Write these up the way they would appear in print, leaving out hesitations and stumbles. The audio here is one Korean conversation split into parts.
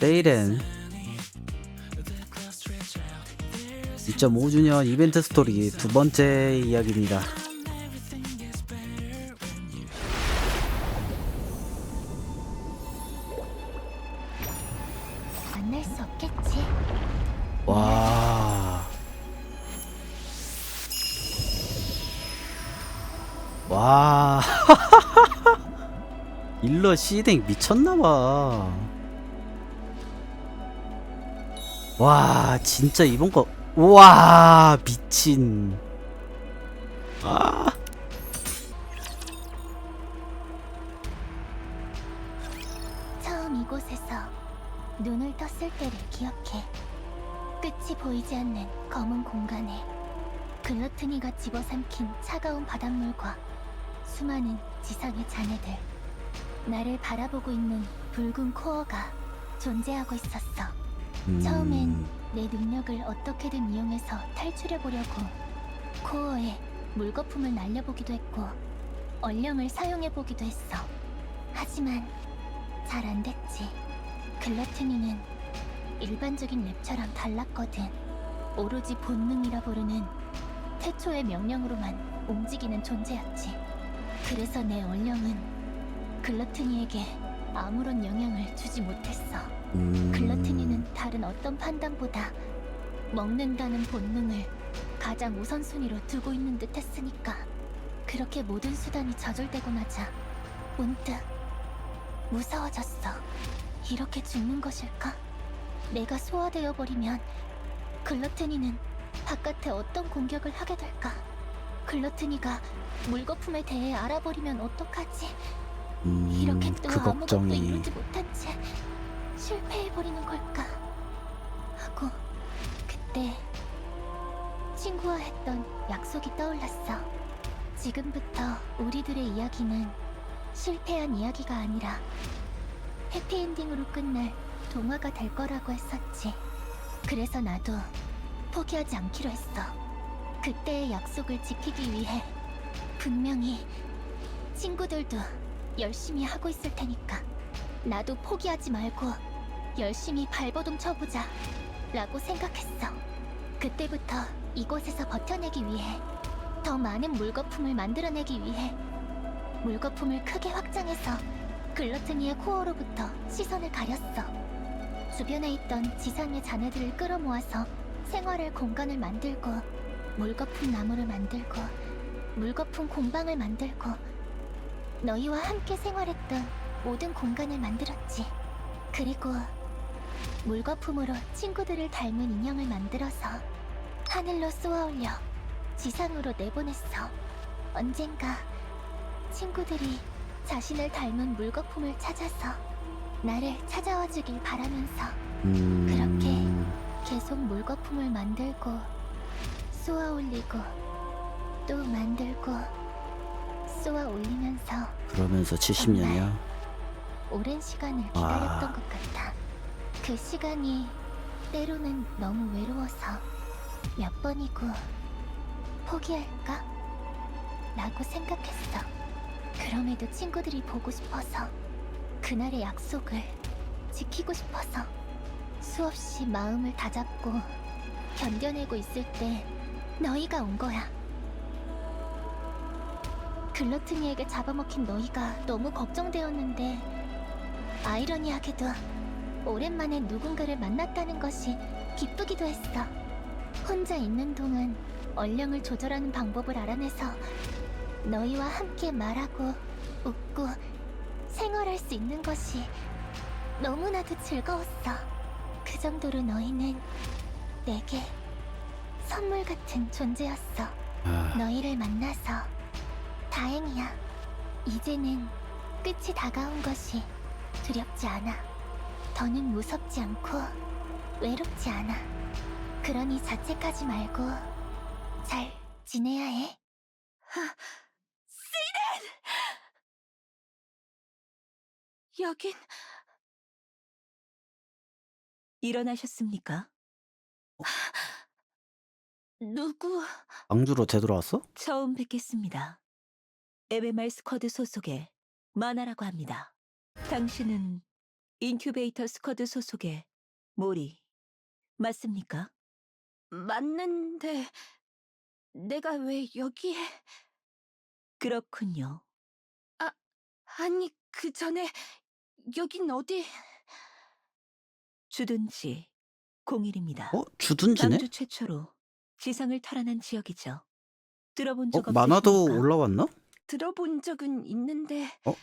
세이렌 2.5주년 이벤트 스토리 두 번째 이야기입니다. 만날 수 없겠지. 와. 와. 일러 시댕 미쳤나봐. 와, 진짜 이번 거, 우와, 미친. 아. 처음 이곳에서 눈을 떴을 때를 기억해. 끝이 보이지 않는 검은 공간에 글러트니가 집어삼킨 차가운 바닷물과 수많은 지상의 잔해들, 나를 바라보고 있는 붉은 코어가 존재하고 있었어. 처음엔 내 능력을 어떻게든 이용해서 탈출해보려고 코어에 물거품을 날려보기도 했고 얼령을 사용해보기도 했어. 하지만 잘 안됐지. 글러트니는 일반적인 랩처랑 달랐거든. 오로지 본능이라 부르는 태초의 명령으로만 움직이는 존재였지. 그래서 내 얼령은 글러트니에게 아무런 영향을 주지 못했어. 글러트니는 다른 어떤 판단보다 먹는다는 본능을 가장 우선순위로 두고 있는 듯 했으니까. 그렇게 모든 수단이 저절되고 나자 문득 무서워졌어. 이렇게 죽는 것일까? 내가 소화되어 버리면 글러트니는 바깥에 어떤 공격을 하게 될까? 글러트니가 물거품에 대해 알아버리면 어떡하지? 이렇게 또 그 아무것도 걱정이. 이루지 못한 채 실패해버리는 걸까? 하고 그때 친구와 했던 약속이 떠올랐어. 지금부터 우리들의 이야기는 실패한 이야기가 아니라 해피엔딩으로 끝날 동화가 될 거라고 했었지. 그래서 나도 포기하지 않기로 했어. 그때의 약속을 지키기 위해. 분명히 친구들도 열심히 하고 있을 테니까 나도 포기하지 말고 열심히 발버둥 쳐보자 라고 생각했어. 그때부터 이곳에서 버텨내기 위해, 더 많은 물거품을 만들어내기 위해 물거품을 크게 확장해서 글러트니의 코어로부터 시선을 가렸어. 주변에 있던 지상의 잔해들을 끌어모아서 생활할 공간을 만들고, 물거품 나무를 만들고, 물거품 공방을 만들고, 너희와 함께 생활했던 모든 공간을 만들었지. 그리고 물거품으로 친구들을 닮은 인형을 만들어서 하늘로 쏘아올려 지상으로 내보냈어. 언젠가 친구들이 자신을 닮은 물거품을 찾아서 나를 찾아와 주길 바라면서 그렇게 계속 물거품을 만들고 쏘아올리고 또 만들고 쏘아올리면서 그러면서 70년이야. 오랜 시간을 기다렸던 것 같아. 그 시간이 때로는 너무 외로워서 몇 번이고 포기할까? 라고 생각했어. 그럼에도 친구들이 보고 싶어서, 그날의 약속을 지키고 싶어서 수없이 마음을 다잡고 견뎌내고 있을 때 너희가 온 거야. 글러트니에게 잡아먹힌 너희가 너무 걱정되었는데 아이러니하게도 오랜만에 누군가를 만났다는 것이 기쁘기도 했어. 혼자 있는 동안 얼령을 조절하는 방법을 알아내서 너희와 함께 말하고 웃고 생활할 수 있는 것이 너무나도 즐거웠어. 그 정도로 너희는 내게 선물 같은 존재였어. 너희를 만나서 다행이야. 이제는 끝이 다가온 것이 두렵지 않아. 더는 무섭지 않고 외롭지 않아. 그러니 자책하지 말고 잘 지내야 해. 여긴 일어나셨습니까? 누구? 광주로 되돌아왔어? 처음 뵙겠습니다. 에베말 스쿼드 소속의 마나라고 합니다. 당신은 인큐베이터 스쿼드 소속의 모리, 맞습니까? 맞는데 내가 왜 여기에... 그렇군요. 아니, 그 전에 여긴 어디... 주둔지 01입니다. 주둔지네? 남주 최초로 지상을 탈환한 지역이죠. 들어본 적 없으십니까? 만화도 올라왔나? 들어본 적은 있는데 어?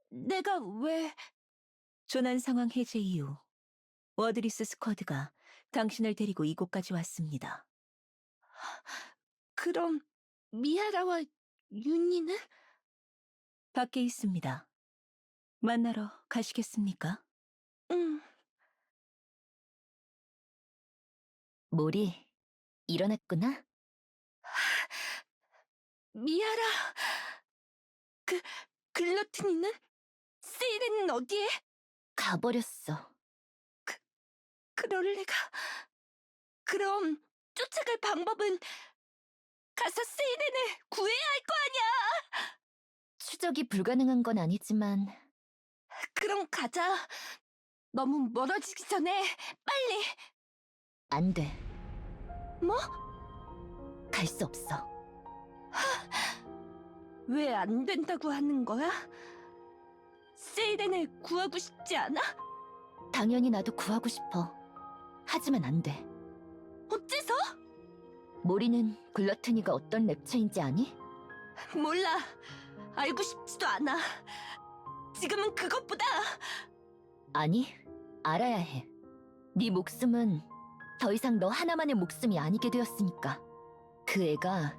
내가 왜... 조난 상황 해제 이후 워드리스 스쿼드가 당신을 데리고 이곳까지 왔습니다. 그럼 미아라와 윤희는? 밖에 있습니다. 만나러 가시겠습니까? 응. 모리, 일어났구나? 미아라... 글러트니는? 세이렌은 어디에? 가버렸어. 그럴 리가... 그럼 쫓아갈 방법은 가서 세이렌을 구해야 할 거 아니야! 추적이 불가능한 건 아니지만 그럼 가자. 너무 멀어지기 전에 빨리. 안 돼. 뭐? 갈 수 없어. 왜 안 된다고 하는 거야? 세이렌을 구하고 싶지 않아? 당연히 나도 구하고 싶어. 하지만 안 돼. 어째서? 모리는 글러트니가 어떤 랩처인지 아니? 몰라. 알고 싶지도 않아. 지금은 그것보다... 아니, 알아야 해. 네 목숨은 더 이상 너 하나만의 목숨이 아니게 되었으니까. 그 애가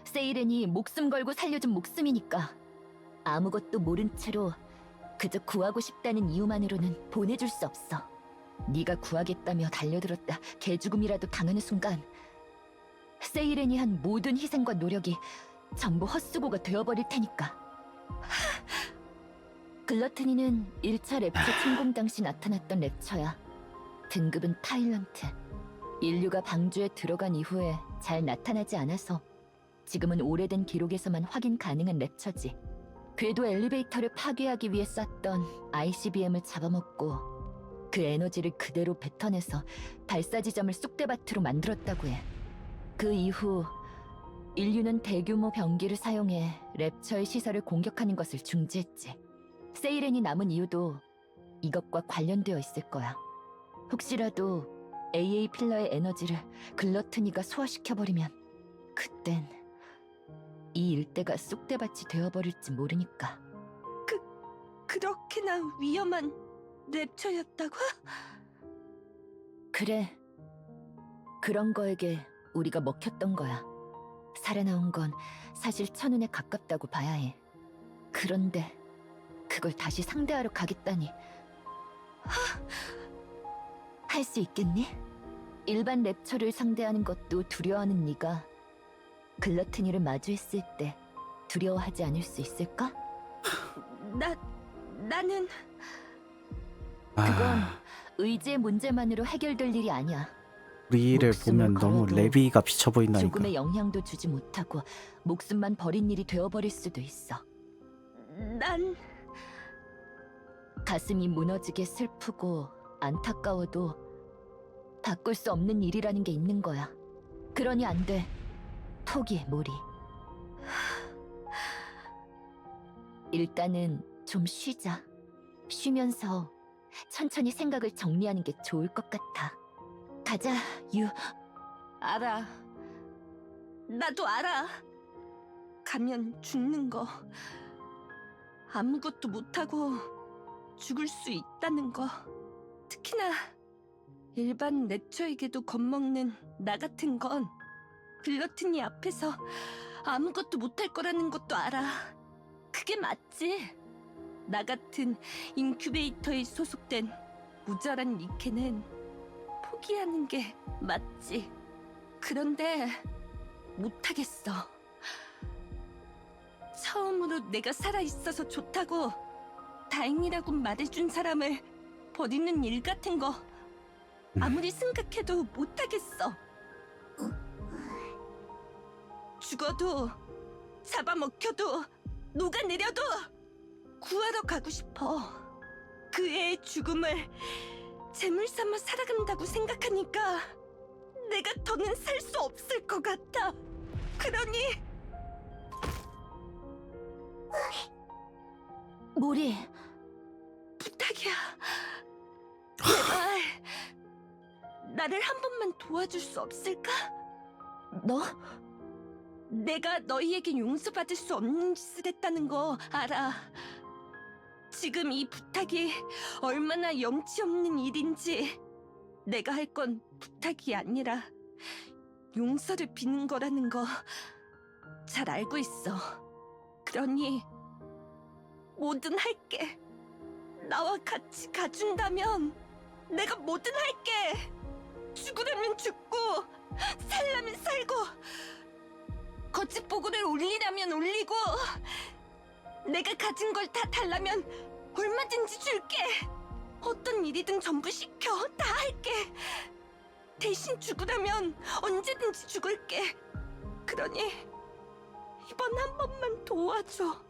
세이렌이 목숨 걸고 살려준 목숨이니까. 아무것도 모른 채로 그저 구하고 싶다는 이유만으로는 보내줄 수 없어. 네가 구하겠다며 달려들었다 개죽음이라도 당하는 순간 세이렌이 한 모든 희생과 노력이 전부 헛수고가 되어버릴 테니까. 글러트니는 1차 랩처 침공 당시 나타났던 랩처야. 등급은 타일런트. 인류가 방주에 들어간 이후에 잘 나타나지 않아서 지금은 오래된 기록에서만 확인 가능한 랩처지. 궤도 엘리베이터를 파괴하기 위해 쐈던 ICBM을 잡아먹고 그 에너지를 그대로 뱉어내서 발사 지점을 쑥대밭으로 만들었다고 해. 그 이후 인류는 대규모 병기를 사용해 랩처의 시설을 공격하는 것을 중지했지. 세이렌이 남은 이유도 이것과 관련되어 있을 거야. 혹시라도 AA 필러의 에너지를 글러트니가 소화시켜버리면 그땐 이 일대가 쑥대밭이 되어버릴지 모르니까. 그렇게나 위험한 랩처였다고? 그래. 그런 거에게 우리가 먹혔던 거야. 살아나온 건 사실 천운에 가깝다고 봐야 해. 그런데 그걸 다시 상대하러 가겠다니. 할 수 있겠니? 일반 랩처를 상대하는 것도 두려워하는 네가 글러트니를 마주했을 때 두려워하지 않을 수 있을까? 나는... 그건 의지의 문제만으로 해결될 일이 아니야. 우리를 목숨을 보면 너무 걸어도 레비가 비쳐 보인다니까. 조금의 영향도 주지 못하고 목숨만 버린 일이 되어버릴 수도 있어. 난... 가슴이 무너지게 슬프고 안타까워도 바꿀 수 없는 일이라는 게 있는 거야. 그러니 안 돼. 포기해, 모리. 일단은 좀 쉬자. 쉬면서 천천히 생각을 정리하는 게 좋을 것 같아. 가자, 유. 알아. 나도 알아. 가면 죽는 거. 아무것도 못하고 죽을 수 있다는 거. 특히나 일반 랩처에게도 겁먹는 나 같은 건 글러트니 앞에서 아무것도 못할 거라는 것도 알아. 그게 맞지. 나 같은 인큐베이터에 소속된 모자란 니케는 포기하는 게 맞지. 그런데 못하겠어. 처음으로 내가 살아있어서 좋다고 다행이라고 말해준 사람을 버리는 일 같은 거 아무리 생각해도 못하겠어. 죽어도 잡아먹혀도 녹아내려도 구하러 가고 싶어. 그 애의 죽음을 재물 삼아 살아간다고 생각하니까 내가 더는 살 수 없을 것 같아. 그러니 모리, 부탁이야. 제발 나를 한 번만 도와줄 수 없을까? 너? 내가 너희에게 용서받을 수 없는 짓을 했다는 거 알아. 지금 이 부탁이 얼마나 염치 없는 일인지 내가 할 건 부탁이 아니라 용서를 비는 거라는 거 잘 알고 있어. 그러니 뭐든 할게. 나와 같이 가준다면 내가 뭐든 할게. 죽으려면 죽고 살려면 살고 거짓 보고를 올리려면 올리고 내가 가진 걸 다 달라면 얼마든지 줄게. 어떤 일이든 전부 시켜. 다 할게. 대신 죽으라면 언제든지 죽을게. 그러니 이번 한 번만 도와줘.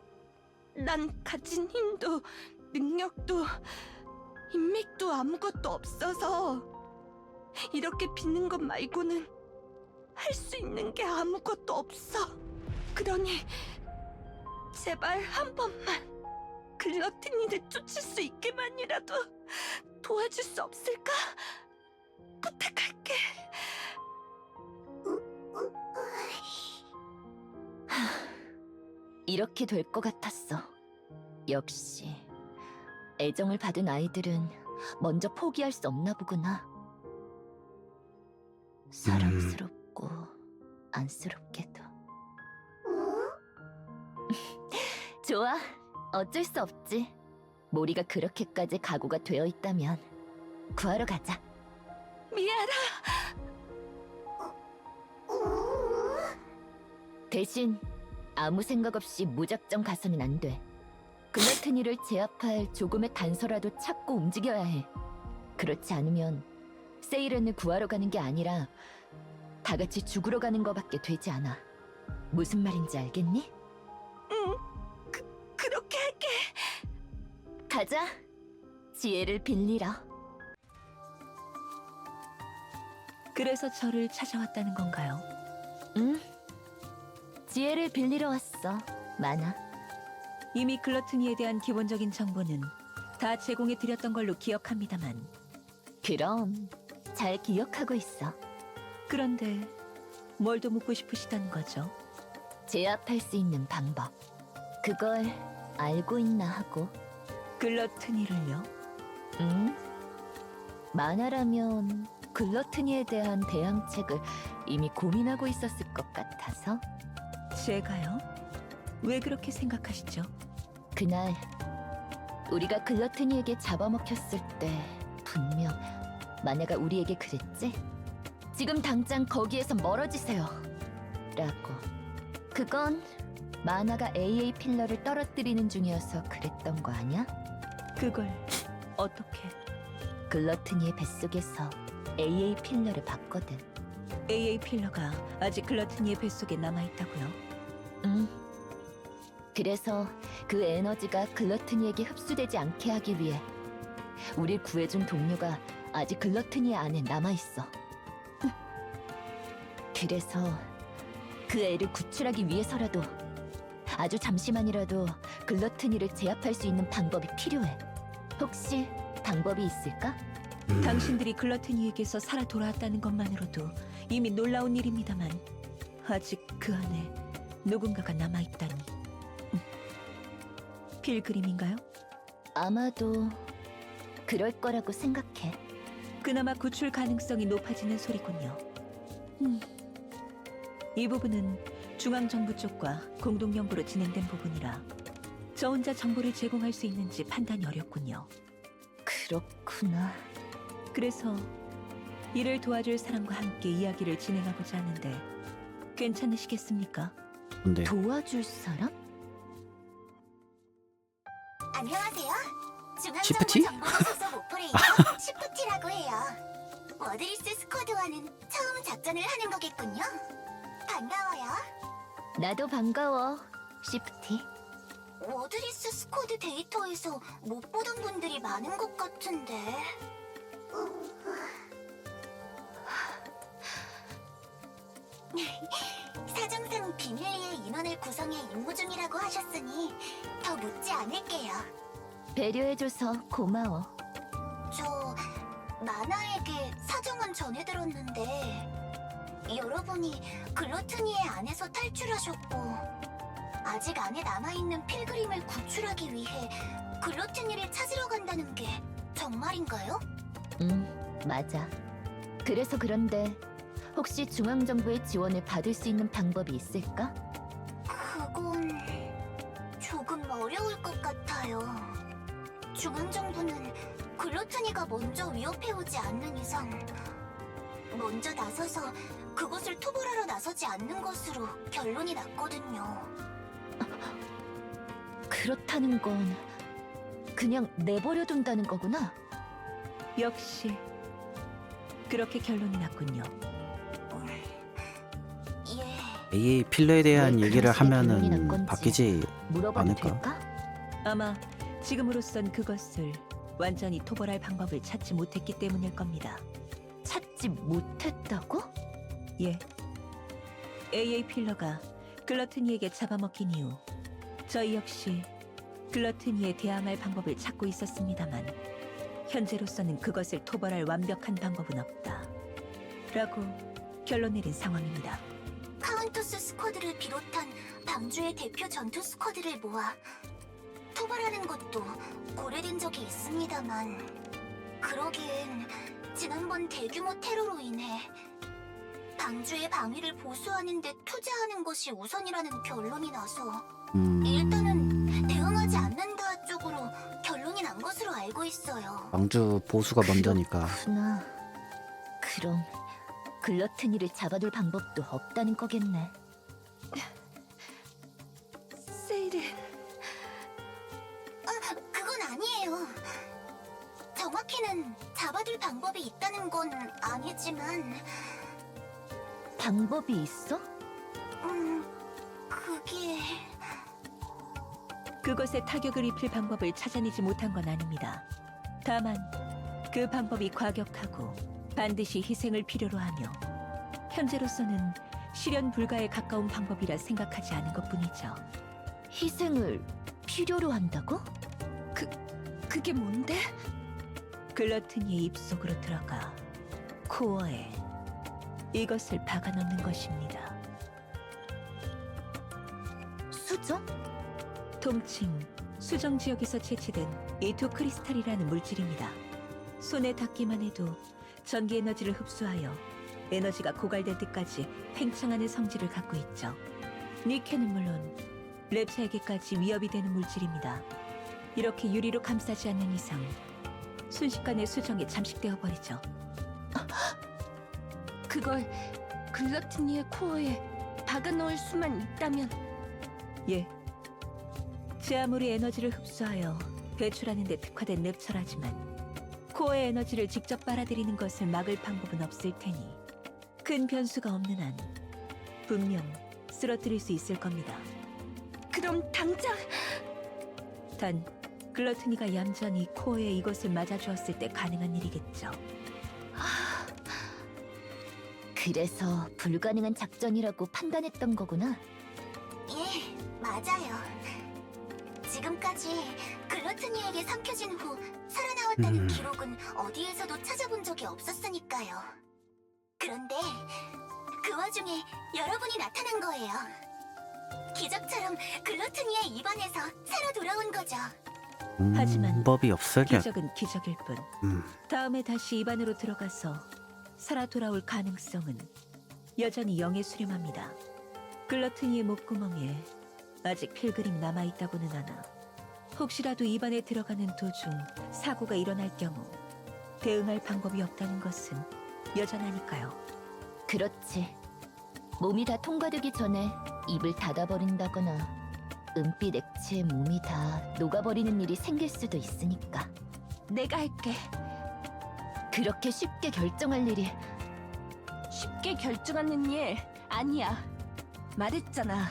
난 가진 힘도 능력도 인맥도 아무것도 없어서 이렇게 빚는 것 말고는 할 수 있는 게 아무것도 없어. 그러니 제발 한 번만 글러티니를 쫓을 수 있게만이라도 도와줄 수 없을까? 부탁할게. 이렇게 될 것 같았어. 역시 애정을 받은 아이들은 먼저 포기할 수 없나 보구나. 사랑스럽고 안쓰럽게도. 좋아, 어쩔 수 없지. 모리가 그렇게까지 각오가 되어 있다면 구하러 가자. 미아라. 대신 아무 생각 없이 무작정 가서는 안 돼. 글러트니를 제압할 조금의 단서라도 찾고 움직여야 해. 그렇지 않으면 세이렌을 구하러 가는 게 아니라 다 같이 죽으러 가는 거밖에 되지 않아. 무슨 말인지 알겠니? 응, 그렇게 할게. 가자. 지혜를 빌리러. 그래서 저를 찾아왔다는 건가요? 응. 지혜를 빌리러 왔어. 많아. 이미 글러트니에 대한 기본적인 정보는 다 제공해 드렸던 걸로 기억합니다만. 그럼 잘 기억하고 있어. 그런데 뭘 더 묻고 싶으시다는 거죠? 제압할 수 있는 방법. 그걸 알고 있나 하고. 글러트니를요? 응? 만화라면 글러트니에 대한 대항책을 이미 고민하고 있었을 것 같아서. 제가요? 왜 그렇게 생각하시죠? 그날 우리가 글러트니에게 잡아먹혔을 때 분명 마녀가 우리에게 그랬지? 지금 당장 거기에서 멀어지세요 라고. 그건 마나가 AA 필러를 떨어뜨리는 중이어서 그랬던 거 아냐? 그걸 어떻게? 글러트니의 뱃속에서 AA 필러를 봤거든. AA 필러가 아직 글러트니의 뱃속에 남아있다고요? 응. 그래서 그 에너지가 글러트니에게 흡수되지 않게 하기 위해 우릴 구해준 동료가 아직 글러트니 안에 남아있어. 그래서 그 애를 구출하기 위해서라도 아주 잠시만이라도 글러트니를 제압할 수 있는 방법이 필요해. 혹시 방법이 있을까? 당신들이 글러트니에게서 살아 돌아왔다는 것만으로도 이미 놀라운 일입니다만 아직 그 안에 누군가가 남아있다니. 필그림인가요? 아마도 그럴 거라고 생각해. 그나마 구출 가능성이 높아지는 소리군요. 이 부분은 중앙정부 쪽과 공동연구로 진행된 부분이라 저 혼자 정보를 제공할 수 있는지 판단이 어렵군요. 그렇구나. 그래서 이를 도와줄 사람과 함께 이야기를 진행하고자 하는데 괜찮으시겠습니까? 근데 도와줄 사람? 안녕하세요. 시프티? 중앙정보 정보 소속 오퍼레이터 시프티라고 해요. 워드리스 스쿼드와는 처음 작전을 하는 거겠군요. 반가워요. 나도 반가워, 시프티. 워드리스 스쿼드 데이터에서 못 보던 분들이 많은 것 같은데. 사정상 비밀리에 인원을 구성해 임무 중이라고 하셨으니 더 묻지 않을게요. 배려해줘서 고마워. 저 마나에게 사정은 전해들었는데 여러분이 글로트니의 안에서 탈출하셨고 아직 안에 남아있는 필그림을 구출하기 위해 글로트니를 찾으러 간다는 게 정말인가요? 맞아. 그래서 그런데 혹시 중앙정부의 지원을 받을 수 있는 방법이 있을까? 그건 조금 어려울 것 같아요. 중앙정부는 글로트니가 먼저 위협해오지 않는 이상 먼저 나서서 그곳을 토벌하러 나서지 않는 것으로 결론이 났거든요. 그렇다는 건 그냥 내버려둔다는 거구나. 역시 그렇게 결론이 났군요. 예, AA 필러에 대한 왜 얘기를 그런 식의 결론이 난 하면은 건지 바뀌지 물어봐도 않을까? 될까? 아마 지금으로선 그것을 완전히 토벌할 방법을 찾지 못했기 때문일 겁니다. 찾지 못했다고? 예. AA 필러가 글러트니에게 잡아먹힌 이후 저희 역시 글러트니에 대항할 방법을 찾고 있었습니다만 현재로서는 그것을 토벌할 완벽한 방법은 없다. 라고 결론 내린 상황입니다. 카운터스 스쿼드를 비롯한 방주의 대표 전투 스쿼드를 모아 토벌하는 것도 고려된 적이 있습니다만 그러기엔 지난번 대규모 테러로 인해 방주의 방위를 보수하는 데 투자하는 것이 우선이라는 결론이 나서 일단은 대응하지 않는다 쪽으로 결론이 난 것으로 알고 있어요. 광주 보수가 먼저니까. 그렇구나. 그럼 글러트니를 잡아둘 방법도 없다는 거겠네. 세일은 그건 아니에요. 정확히는 잡아둘 방법이 있다는 건 아니지만 방법이 있어? 그게... 그것에 타격을 입힐 방법을 찾아내지 못한 건 아닙니다. 다만 그 방법이 과격하고 반드시 희생을 필요로 하며 현재로서는 실현 불가에 가까운 방법이라 생각하지 않은 것뿐이죠. 희생을 필요로 한다고? 그게 뭔데? 글러트니의 입속으로 들어가 코어에 이것을 박아넣는 것입니다. 수정? 통칭 수정 지역에서 채취된 이토 크리스탈이라는 물질입니다. 손에 닿기만 해도 전기 에너지를 흡수하여 에너지가 고갈될 때까지 팽창하는 성질을 갖고 있죠. 니케는 물론 랩차에게까지 위협이 되는 물질입니다. 이렇게 유리로 감싸지 않는 이상 순식간에 수정에 잠식되어 버리죠. 그걸 글러트니의 코어에 박아넣을 수만 있다면 예. 제 아무리 에너지를 흡수하여 배출하는 데 특화된 랩처라지만 코어의 에너지를 직접 빨아들이는 것을 막을 방법은 없을 테니 큰 변수가 없는 한 분명 쓰러뜨릴 수 있을 겁니다. 그럼 당장 단 글러트니가 얌전히 코어에 이것을 맞아주었을 때 가능한 일이겠죠. 그래서 불가능한 작전이라고 판단했던 거구나. 예, 맞아요. 지금까지 글로트니에게 삼켜진 후 살아나왔다는 기록은 어디에서도 찾아본 적이 없었으니까요. 그런데 그 와중에 여러분이 나타난 거예요. 기적처럼 글로트니에 입원해서 살아 돌아온 거죠. 하지만 법이 없으려. 기적은 기적일 뿐 다음에 다시 입안으로 들어가서 살아 돌아올 가능성은 여전히 영에 수렴합니다. 글러트니의 목구멍에 아직 필그림 남아있다고는 하나 혹시라도 입안에 들어가는 도중 사고가 일어날 경우 대응할 방법이 없다는 것은 여전하니까요. 그렇지. 몸이 다 통과되기 전에 입을 닫아버린다거나 은빛 액체에 몸이 다 녹아버리는 일이 생길 수도 있으니까. 내가 할게. 그렇게 쉽게 결정할 일이 쉽게 결정하는 일 아니야. 말했잖아.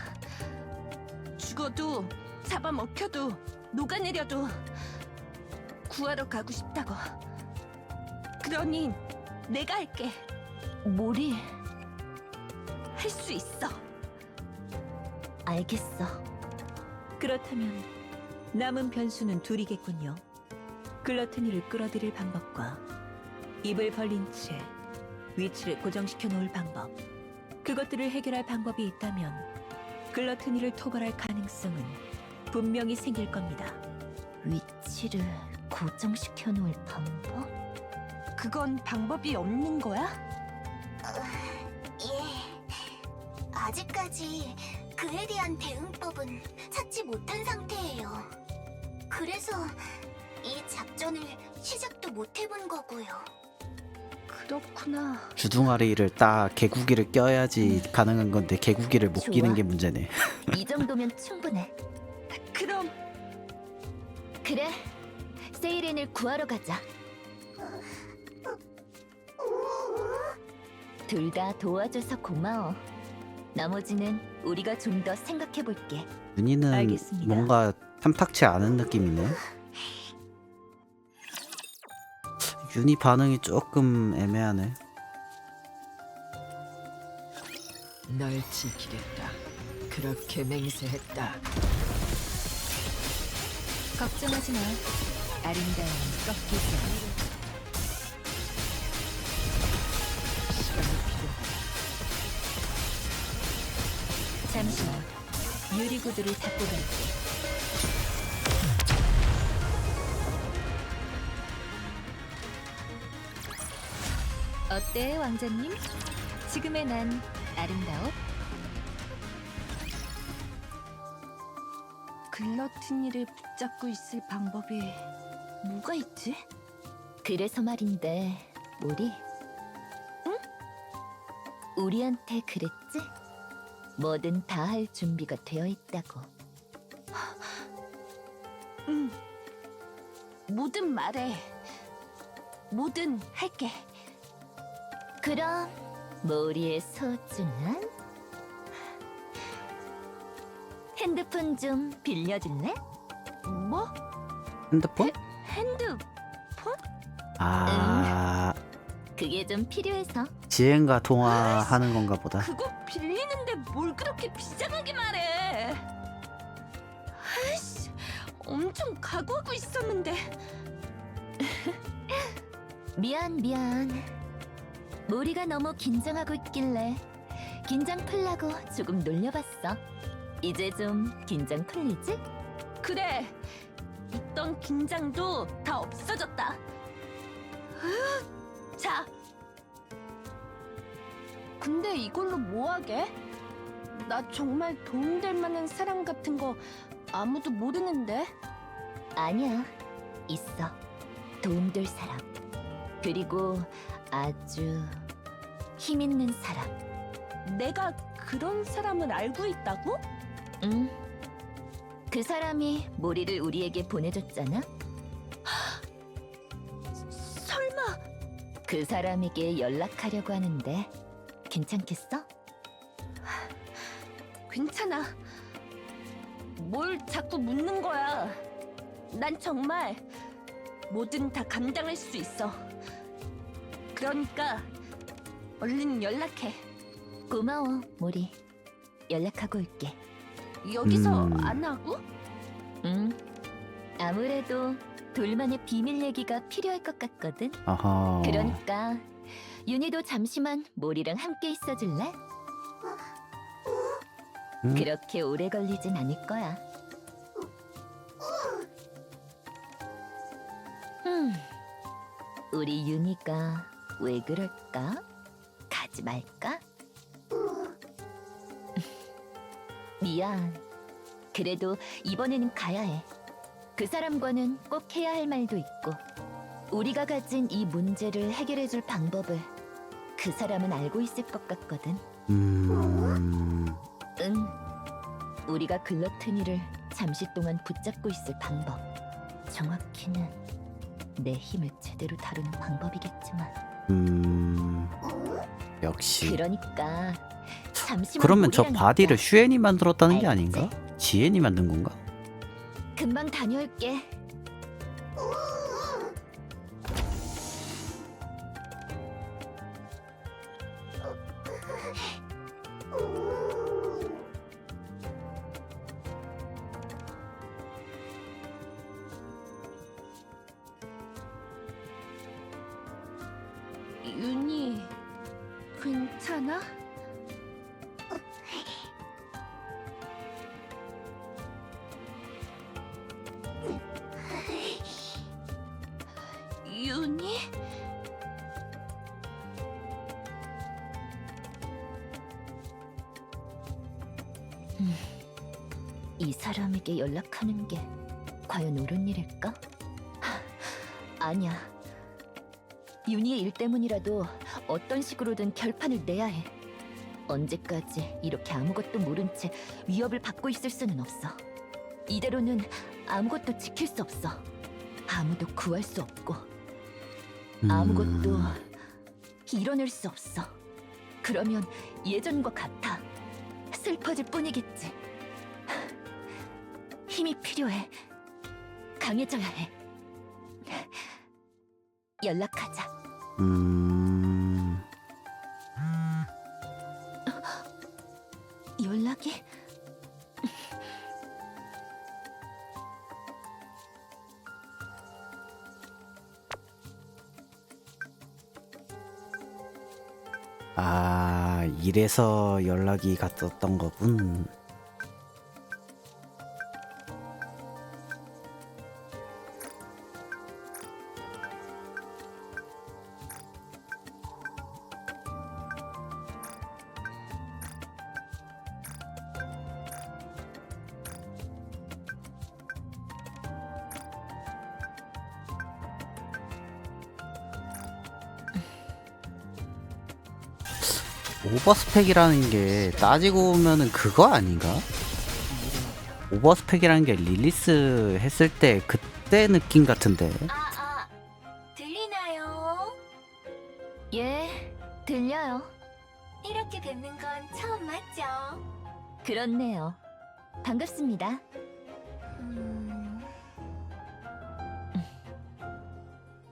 죽어도 잡아먹혀도 녹아내려도 구하러 가고 싶다고. 그러니 내가 할게. 모리, 할 수 있어. 알겠어. 그렇다면 남은 변수는 둘이겠군요. 글러트니를 끌어들일 방법과 입을 벌린 채 위치를 고정시켜 놓을 방법. 그것들을 해결할 방법이 있다면 글러트니를 토벌할 가능성은 분명히 생길 겁니다. 위치를 고정시켜 놓을 방법? 그건 방법이 없는 거야? 예. 아직까지 그에 대한 대응법은 찾지 못한 상태예요. 그래서 이 작전을 시작도 못 해본 거고요. 그렇구나. 주둥아리를 딱 개구기를 껴야지 가능한 건데 개구기를 못 좋아. 끼는 게 문제네. 이 정도면 충분해. 그럼 그래, 세이렌을 구하러 가자. 둘 다 도와줘서 고마워. 나머지는 우리가 좀 더 생각해볼게. 윤희는 알겠습니다. 뭔가 탐탁치 않은 느낌이네. 윤희 반응이 조금 애매하네. 널 지키겠다. 그렇게 맹세했다. 걱정하지 마. 아름다움이 꺾이지 않아. 시간이 필요하다. 잠시만. 유리구두를 닦고 갈게. 어때, 왕자님? 지금의 난 아름다워? 글러티니를 붙잡고 있을 방법이 뭐가 있지? 그래서 말인데, 모리? 응? 우리한테 그랬지? 뭐든 다 할 준비가 되어 있다고. 응. 뭐든 말해. 뭐든 할게. 그럼 모리의 소중한 핸드폰 좀 빌려줄래? 뭐? 핸드폰? 핸드폰? 아, 그게 좀 필요해서. 지혜인가 통화하는 건가 보다. 그거 빌리는데 뭘 그렇게 비장하게 말해? 아이씨, 엄청 각오하고 있었는데. 미안. 모리가 너무 긴장하고 있길래 긴장 풀라고 조금 놀려봤어. 이제 좀 긴장 풀리지? 그래, 있던 긴장도 다 없어졌다. 자, 근데 이걸로 뭐 하게? 나 정말 도움될 만한 사람 같은 거 아무도 모르는데. 아니야, 있어. 도움될 사람. 그리고 아주 힘 있는 사람. 내가 그런 사람을 알고 있다고? 응. 그 사람이 모리를 우리에게 보내줬잖아. 설마 그 사람에게 연락하려고 하는데 괜찮겠어? 괜찮아. 뭘 자꾸 묻는 거야. 난 정말 뭐든 다 감당할 수 있어. 그러니까 얼른 연락해. 고마워, 모리. 연락하고 올게. 여기서 음. 안 하고? 응. 아무래도 둘만의 비밀 얘기가 필요할 것 같거든. 아하. 그러니까 윤희도 잠시만 모리랑 함께 있어줄래? 음? 그렇게 오래 걸리진 않을 거야. 우리 윤희가 왜 그럴까? 가지 말까? 미안. 그래도 이번에는 가야 해. 그 사람과는 꼭 해야 할 말도 있고, 우리가 가진 이 문제를 해결해줄 방법을 그 사람은 알고 있을 것 같거든. 음. 응. 우리가 글러트니를 잠시 동안 붙잡고 있을 방법. 정확히는 내 힘을 제대로 다루는 방법이겠지만. 역시. 그러니까 잠시만. 그러면 저 모리랑 바디를 있자. 슈엔이 만들었다는 게 알겠지? 아닌가? 지엔이 만든 건가? 금방 다녀올게. 윤희, 괜찮아? 윤희? 이 사람에게 연락하는 게 과연 옳은 일일까? 아니야. 윤희의 일 때문이라도 어떤 식으로든 결판을 내야 해. 언제까지 이렇게 아무것도 모른 채 위협을 받고 있을 수는 없어. 이대로는 아무것도 지킬 수 없어. 아무도 구할 수 없고 아무것도 이뤄낼 수 없어. 그러면 예전과 같아. 슬퍼질 뿐이겠지. 힘이 필요해. 강해져야 해. 연락하자. 연락이? 아, 이래서 연락이 갔었던 거군. 오버스펙이라는 게 따지고 보면은 그거 아닌가? 오버스펙이라는 게 릴리스 했을 때 그때 느낌 같은데. 들리나요? 예, 들려요. 이렇게 뵙는 건 처음 맞죠? 그렇네요. 반갑습니다.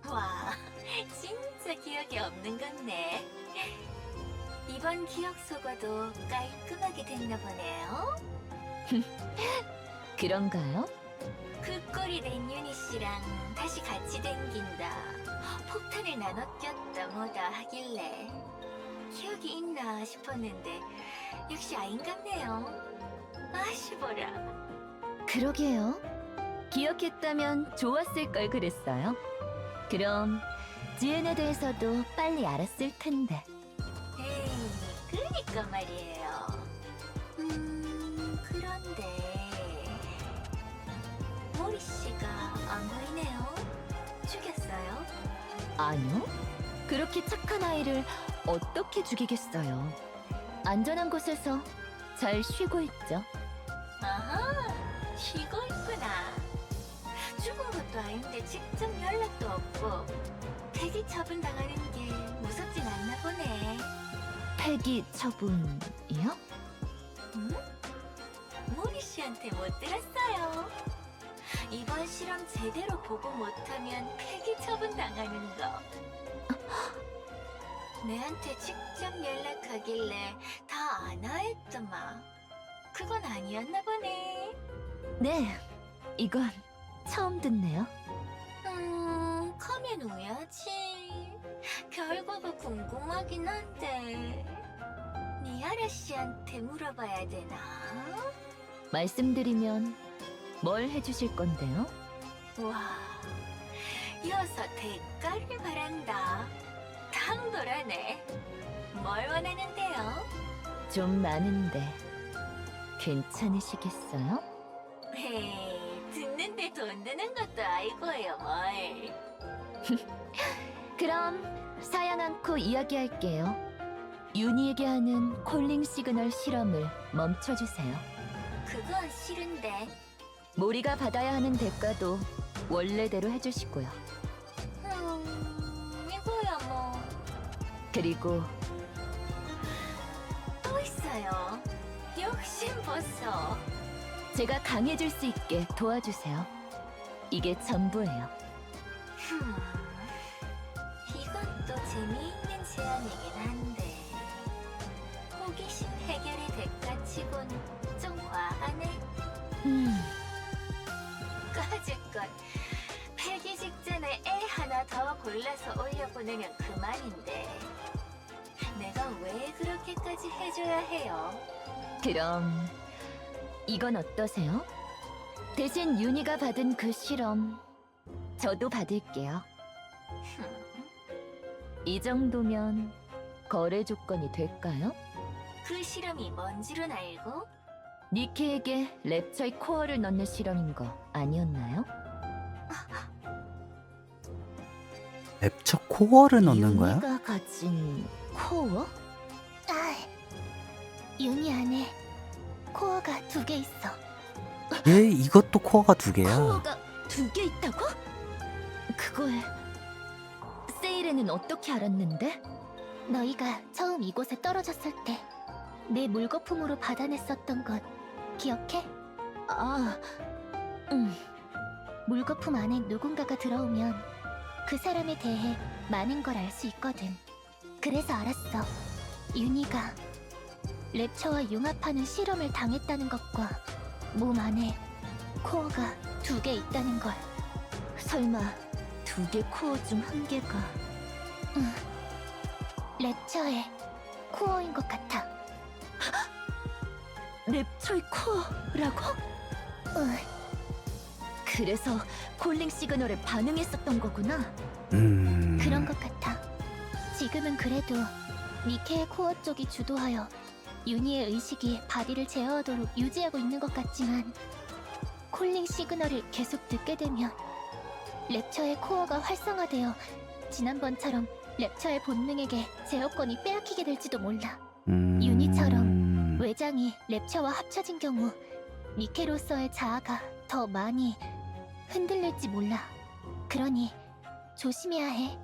와, 진짜 기억이 없는 건네. 이번 기억 속어도 깔끔하게 됐나 보네요. 그런가요? 그 꼴이 된 유니 씨랑 다시 같이 댕긴다. 폭탄을 나눠 꼈다 뭐다 하길래 기억이 있나 싶었는데 역시 아닌갑네요. 아쉬워라. 그러게요. 기억했다면 좋았을 걸 그랬어요. 그럼 지엔에 대해서도 빨리 알았을 텐데. 에이, 그러니까 말이에요. 그런데 모리 씨가 안 보이네요. 죽였어요? 아니요. 그렇게 착한 아이를 어떻게 죽이겠어요. 안전한 곳에서 잘 쉬고 있죠. 아하, 쉬고 있구나. 죽은 것도 아닌데 직접 연락도 없고 폐기 처분 당하는 게 무섭진 않나 보네. 폐기 처분이요? 응? 모리 씨한테 못 들었어요. 이번 실험 제대로 보고 못하면 폐기 처분 당하는 거. 내한테 직접 연락하길래 다 아나 했더만. 그건 아니었나 보네. 네, 이건 처음 듣네요. 커면 우야지. 결과가 궁금하긴 한데 니아라 씨한테 물어봐야 되나? 말씀드리면 뭘 해주실 건데요? 와, 이어서 대가를 바란다. 당돌하네. 뭘 원하는데요? 좀 많은데 괜찮으시겠어요? 헤이, 듣는데 돈 드는 것도 아니고요, 뭘. 그럼 사양 않고 이야기할게요. 윤희에게 하는 콜링 시그널 실험을 멈춰주세요. 그건 싫은데. 모리가 받아야 하는 대가도 원래대로 해주시고요. 이거야 뭐. 그리고 또 있어요. 욕심 벗어. 제가 강해질 수 있게 도와주세요. 이게 전부예요. 이것도 재미있는 제안이긴 한데 호기심 해결의 대가치곤 좀 과하네. 까짓건 폐기 직전에 애 하나 더 골라서 올려보내면 그만인데 내가 왜 그렇게까지 해줘야 해요? 그럼 이건 어떠세요? 대신 윤희가 받은 그 실험 저도 받을게요. 이 정도면 거래 조건이 될까요? 그 실험이 뭔지는 알고? 니케에게 랩처의 코어를 넣는 실험인 거 아니었나요? 랩처 코어를 넣는 거야? 윤희가 가진 코어? 아, 윤희 안에 코어가 2개 있어. 얘 이것도 코어가 2개야. 코어가 2개 있다고? 그걸 세일에는 어떻게 알았는데? 너희가 처음 이곳에 떨어졌을 때 내 물거품으로 받아냈었던 것 기억해? 아, 물거품 안에 누군가가 들어오면 그 사람에 대해 많은 걸 알 수 있거든. 그래서 알았어. 윤희가 랩처와 융합하는 실험을 당했다는 것과 몸 안에 코어가 2개 있다는 걸. 설마 2개 코어 중 1개가 랩처의 코어인 것 같아. 랩처의 코어라고? 응. 그래서 콜링 시그널에 반응했었던 거구나. 그런 것 같아. 지금은 그래도 니케의 코어 쪽이 주도하여 윤희의 의식이 바디를 제어하도록 유지하고 있는 것 같지만 콜링 시그널을 계속 듣게 되면 랩처의 코어가 활성화되어 지난번처럼 랩처의 본능에게 제어권이 빼앗기게 될지도 몰라. 윤희처럼 외장이 랩처와 합쳐진 경우 니케로서의 자아가 더 많이 흔들릴지 몰라. 그러니 조심해야 해.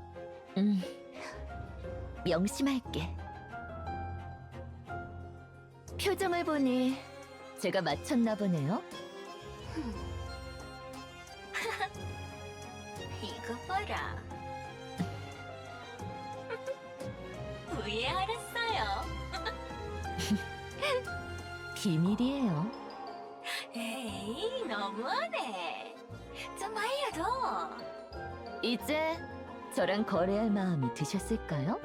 명심할게. 표정을 보니 제가 맞췄나 보네요. 이거 봐라. 왜 알았어요? 비밀이에요. 에이, 너무하네. 좀 알려줘. 이제 저랑 거래할 마음이 드셨을까요?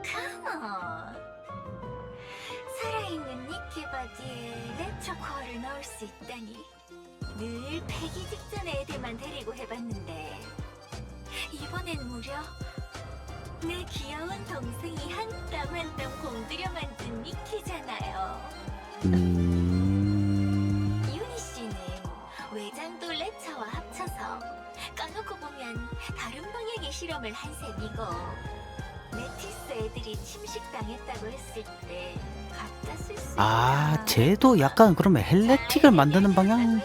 컴온. 살아있는 니케 바디에 랩처 코어를 넣을 수 있다니. 늘 폐기 직전의 애들만 데리고 해봤는데 이번엔 무려 내 귀여운 동생이 한 땀 한 땀 공들여 만든 니케잖아요. 유니 씨는 외장도 랩처와 합쳐서 까놓고 보면 다른 방향의 실험을 한 셈이고 메티스 애들이 침식당했다고 했을 때 갖다 쓸 수 있다. 쟤도 약간 그러면 헬레틱을 만드는 방향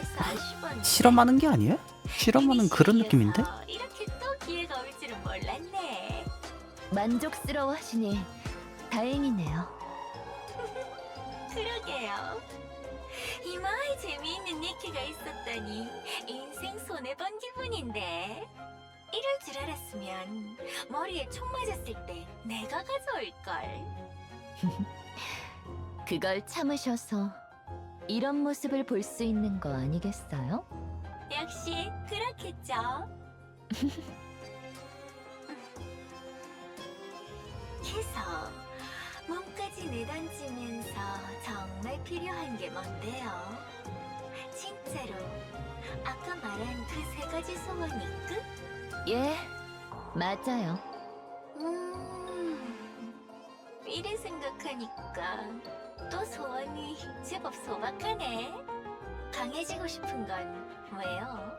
실험하는 게 아니에요? 실험하는 그런 느낌인데? 이렇게 또 기회가 올 줄은 몰랐네. 만족스러워하시니 다행이네요. 그러게요. 이마에 재미있는 니키가 있었다니 인생 손해본 기분인데. 이럴 줄 알았으면 머리에 총 맞았을 때 내가 가져올걸. 그걸 참으셔서 이런 모습을 볼 수 있는 거 아니겠어요? 역시 그렇겠죠. 그래서 몸까지 내던지면서 정말 필요한 게 뭔데요? 진짜로 아까 말한 그 3가지 소원이 끝? 예, 맞아요. 이래 생각하니까 또 소원이 제법 소박하네. 강해지고 싶은 건 왜요?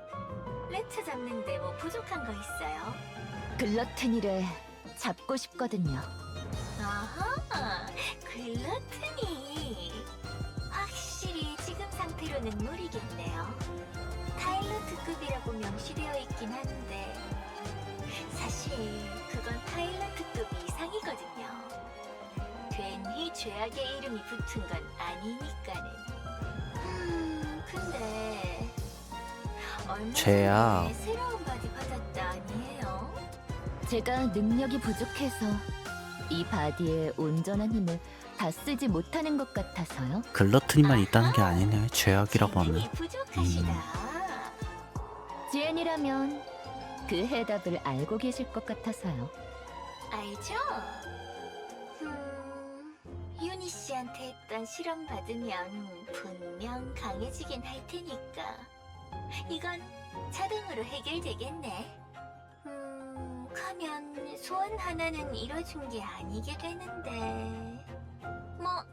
랩처 잡는데 뭐 부족한 거 있어요? 글러트니를 잡고 싶거든요. 아하, 글러트니. 확실히 지금 상태로는 무리겠네요. 타일러트급이라고 명시되어 있긴 한데 사실 그건 타일러트급 이상이거든요. 괜히 죄악의 이름이 붙은 건 아니니까는. 근데 얼마 죄야. 전에 새로운 바디 받았다 아니에요? 제가 능력이 부족해서 이 바디의 온전한 힘을 다 쓰지 못하는 것 같아서요. 글러트니만 있다는 게 아니네. 죄악이라고 하면. 재능이 부족하시다. 지엔이라면 그 해답을 알고 계실 것 같아서요. 알죠? 유니 씨한테 했던 실험 받으면 분명 강해지긴 할 테니까 이건 자동으로 해결되겠네. 가면 소원 하나는 이뤄준 게 아니게 되는데 뭐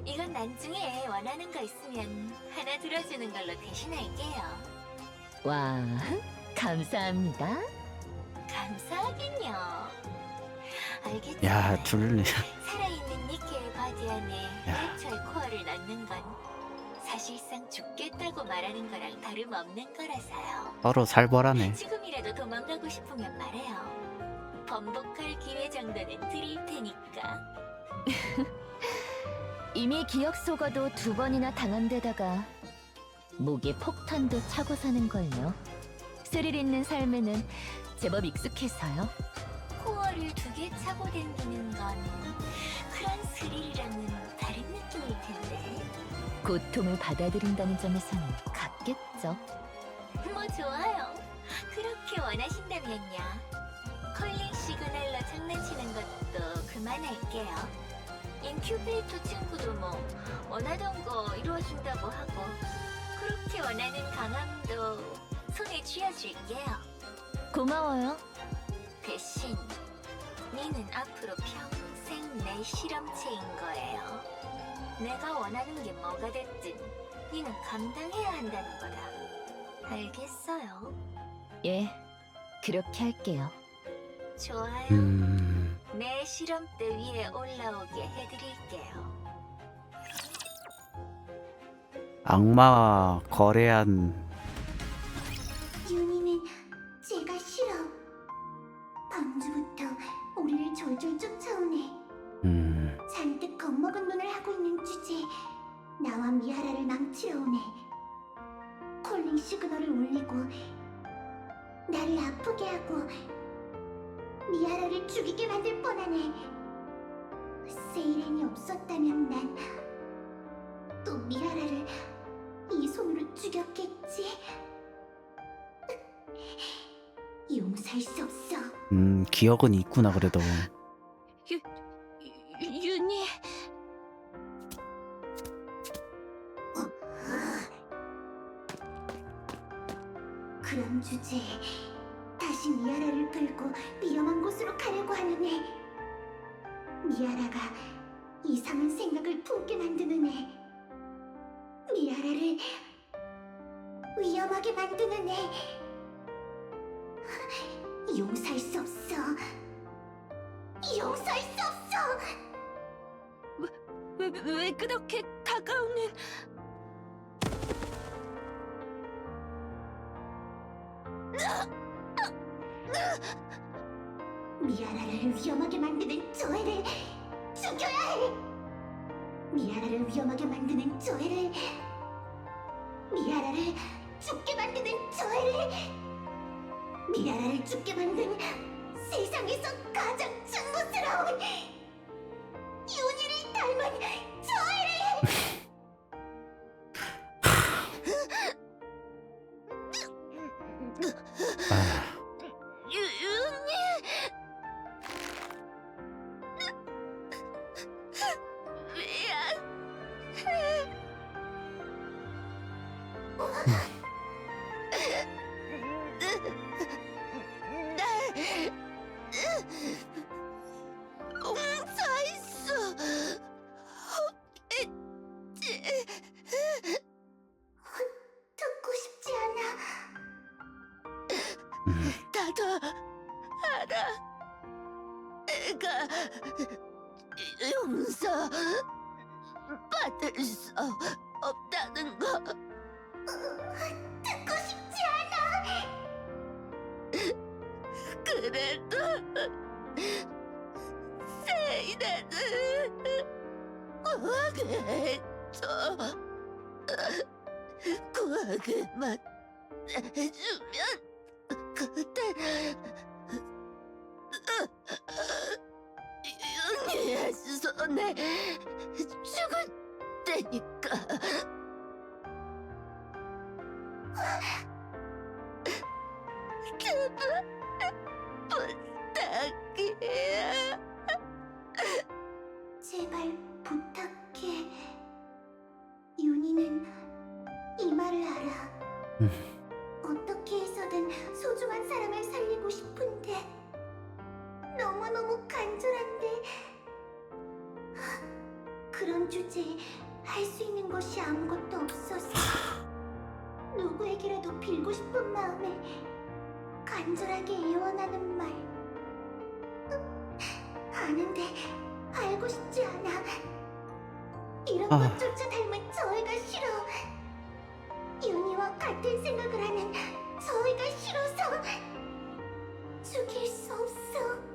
이건 나중에 원하는 거 있으면 하나 들어주는 걸로 대신할게요. 와, 감사합니다. 감사하긴요. 알겠죠? 야, 둘 살아있는 니케의 바디 안에 야. 랩처의 코어를 넣는 건 사실상 죽겠다고 말하는 거랑 다름없는 거라서요. 서로 살벌하네. 지금이라도 도망가고 싶으면 말해요. 번복할 기회 정도는 드릴 테니까. 이미 기억 속어도 2번이나 당한 데다가 목에 폭탄도 차고 사는 걸요. 스릴 있는 삶에는 제법 익숙해서요. 코어를 2개 차고 댕기는 건 그런 스릴이랑은 다른 느낌일 텐데. 고통을 받아들인다는 점에서는 같겠죠. 뭐 좋아요. 그렇게 원하신다면요. 컬링 시그널로 장난치는 것도 그만할게요. 인큐베이터 친구도 뭐 원하던 거 이루어준다고 하고 그렇게 원하는 강함도 손에 쥐어줄게요. 고마워요. 대신 니는 앞으로 평생 내 실험체인 거예요. 내가 원하는 게 뭐가 됐든 니는 감당해야 한다는 거다. 알겠어요? 예, 그렇게 할게요. 좋아요. 내 실험대 위에 올라오게 해드릴게요. 악마 거래한 윤희는 제가 싫어. 밤주부터 우리를 졸졸 쫓아오네. 잔뜩 겁먹은 눈을 하고 있는 주제에 나와 미아라를 망치러 오네. 콜링 시그널을 울리고 나를 아프게 하고 미아라를 죽이게 만들 뻔하네. 세이렌이 없었다면 난 또 미아라를 이 손으로 죽였겠지. 용서할 수 없어. 기억은 있구나 그래도. 윤희... 그런 주제에 다시 미아라를 끌고 위험한 곳으로 가려고 하는 애. 미아라가 이상한 생각을 품게 만드는 애. 미아라를 위험하게 만드는 애. 용서할 수 없어. 용서할 수 없어. 왜 그렇게 다가오는... 미아라를 위험하게 만드는 저 애를 죽여야 해. 미아라를 위험하게 만드는 저 애를, 미아라를 죽게 만드는 저 애를, 미아라를 죽게 만든 세상에서 가장 증오스러운 윤희를 닮은 저 애를. 아, 용서할 수 없겠지. 듣고 싶지 않아. 나도 알아. 내가 용서 받을 수 없다는 거. 듣고 싶지 않아. 그래도 세이라는 구하게 해줘. 구하게만 해주면 그때 윤희의 손에 죽을 테니까. 제발 부탁이야. 제발 부탁해. 윤희는 이 말을 알아. 어떻게 해서든 소중한 사람을 살리고 싶은데 너무너무 간절한데 그런 주제에 할 수 있는 것이 아무것도 없어서 누구에게라도 빌고 싶은 마음에 간절하게 애원하는 말. 아는데 알고 싶지 않아. 이런 아. 것조차 닮은 저희가 싫어. 윤희와 같은 생각을 하는 저희가 싫어서 죽일 수 없어.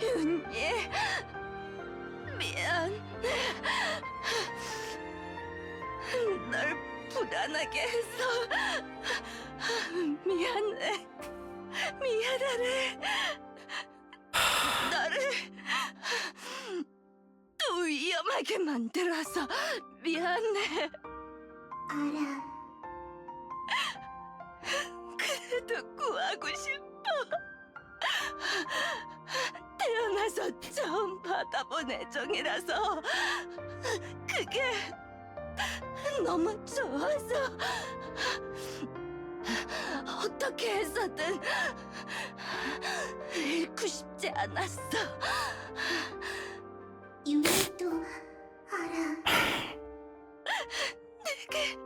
윤희, 미안. 널 불안하게 해서 미안해. 미안하네. 너를 또 위험하게 만들어서 미안해. 알아. 그래도 구하고 싶어. 태어나서 처음 받아본 애정이라서 그게 너무 좋아서 어떻게 해서든 잃고 싶지 않았어. 윤희도 알아. 내게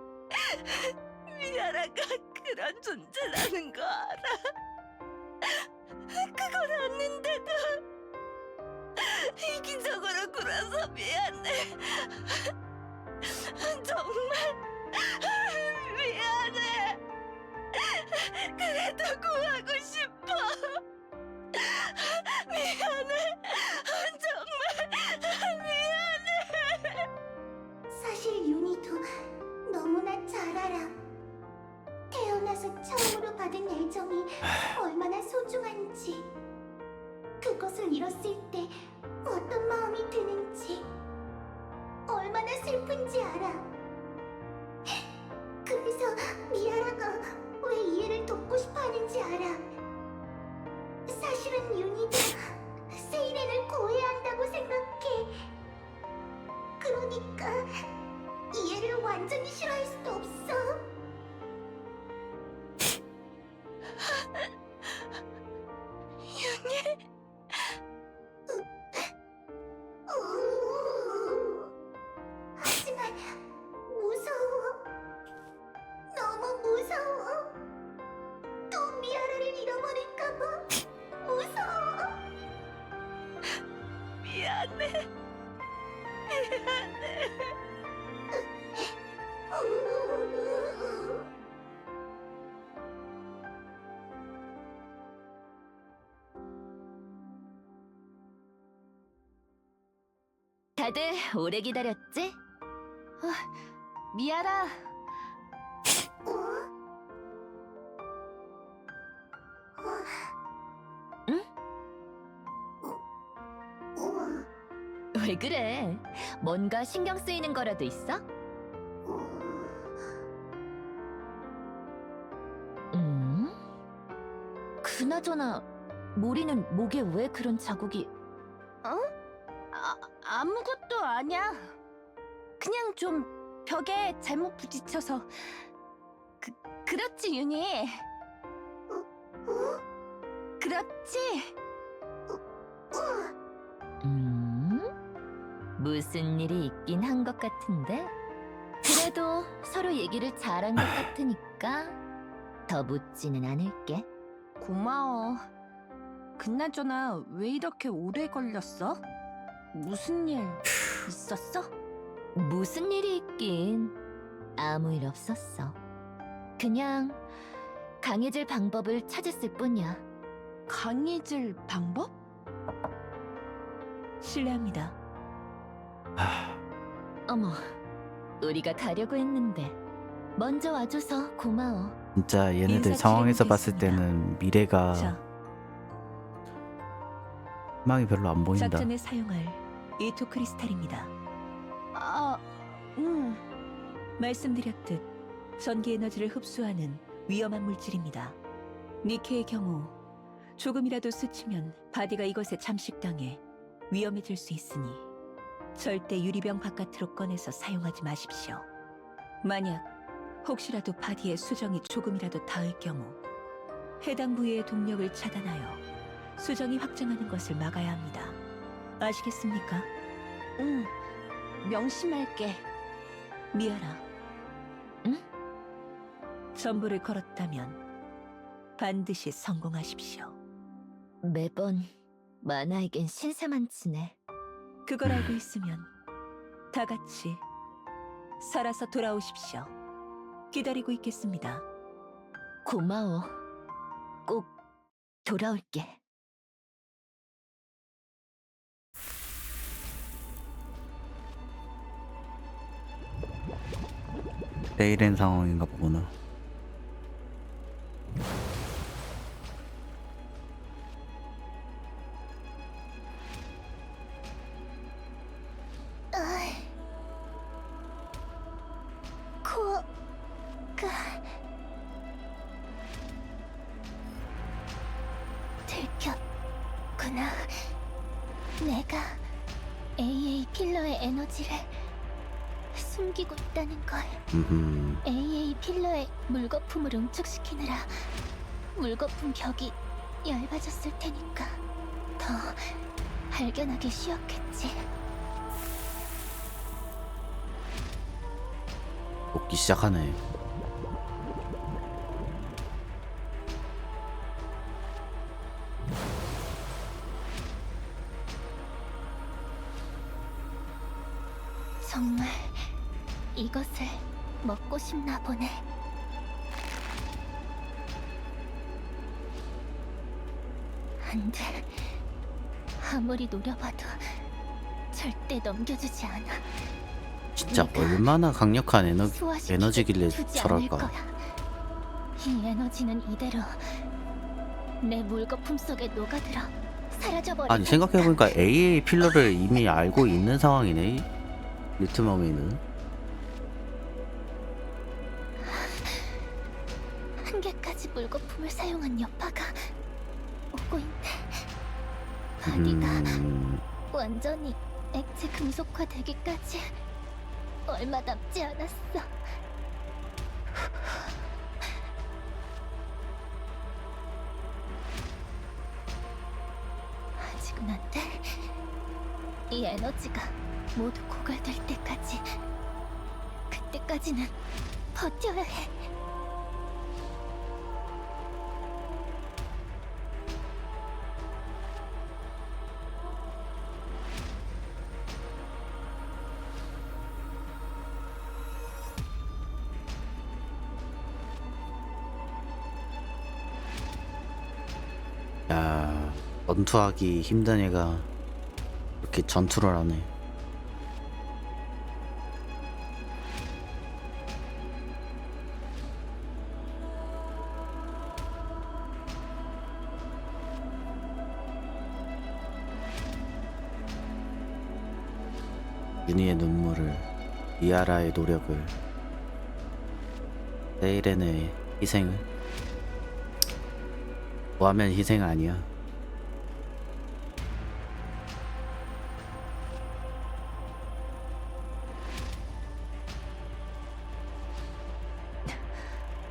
미아라가 그런 존재라는 거 알아. 그걸 아는데도 이기적으로 굴어서 미안해. 정말 미안해. 그래도 구하고 싶어. 미안해. 정말 미안해. 사실 윤희도 너무나 잘 알아. 태어나서 처음으로 받은 애정이 얼마나 소중한지, 그것을 잃었을 때 어떤 마음이 드는지, 얼마나 슬픈지 알아. 그래서 미아라가 왜 이해를 돕고 싶어 하는지 알아. 사실은 윤희도 세이렌을 구해야 한다고 생각해. 그러니까 이해를 완전히 싫어할 수도 없어. 윤희? 하지만 무서워. 너무 무서워. 또 미아라를 잃어버릴까봐 무서워. 미안해. 미안해. 다들 오래 기다렸지? 미아라, 왜 그래? 뭔가 신경 쓰이는 거라도 있어? 그나저나 모리는 목에 왜 그런 자국이? 아무것도 아니야. 그냥 좀 벽에 잘못 부딪혀서. 그렇지, 윤희. 그렇지. 무슨 일이 있긴 한 것 같은데? 그래도 서로 얘기를 잘한 것 같으니까 더 묻지는 않을게. 고마워. 그나저나 왜 이렇게 오래 걸렸어? 무슨 일 있었어? 무슨 일이 있긴. 아무 일 없었어. 그냥 강해질 방법을 찾았을 뿐이야. 강해질 방법? 실례합니다. 어머, 우리가 가려고 했는데 먼저 와줘서 고마워. 진짜 얘네들 인사 상황에서 드리는 게 봤을 있습니다. 때는 미래가 자, 희망이 별로 안 보인다. 작전에 사용할 A2 크리스탈입니다. 아, 말씀드렸듯 전기 에너지를 흡수하는 위험한 물질입니다. 니케의 경우 조금이라도 스치면 바디가 이것에 잠식당해 위험해질 수 있으니 절대 유리병 바깥으로 꺼내서 사용하지 마십시오. 만약 혹시라도 바디에 수정이 조금이라도 닿을 경우 해당 부위의 동력을 차단하여 수정이 확장하는 것을 막아야 합니다. 아시겠습니까? 명심할게. 미아라. 응? 전부를 걸었다면 반드시 성공하십시오. 매번 만화에겐 신세만치네. 그걸 알고 있으면 다 같이 살아서 돌아오십시오. 기다리고 있겠습니다. 고마워. 꼭 돌아올게. 내일엔 상황인가 보구나. 코가 들켰구나. 내가 AA 필러의 에너지를 숨기고 있다는 걸. AA 필러의 물거품을 응축시키느라 물거품 벽이 얇아졌을 테니까 더 발견하기 쉬웠겠지. 먹기 시작하네. 정말 이것을 먹고 싶나 보네. 안 돼. 아무리 노려봐도 절대 넘겨주지 않아. 진짜 네가 얼마나 강력한 수화시키고 에너지길래 주지 않을 저럴까. 거야. 이 에너지는 이대로 내 물거품 속에 녹아들어 사라져버리겠다. 아니 생각해보니까 AA 필러를 이미 알고 있는 상황이네. 리트머미는. 한 개까지 물거품을 사용한 여파가 오고 있네. 바디가 완전히 액체 금속화 되기까지 얼마 남지 않았어. 아직은 안 돼. 이 에너지가 모두 고갈될 때까지, 그때까지는 버텨야 해. 야, 전투하기 힘든 애가 이렇게 전투를 하네. 윤희의 눈물을, 미아라의 노력을, 세이렌의 희생을. 뭐하면 희생 아니야.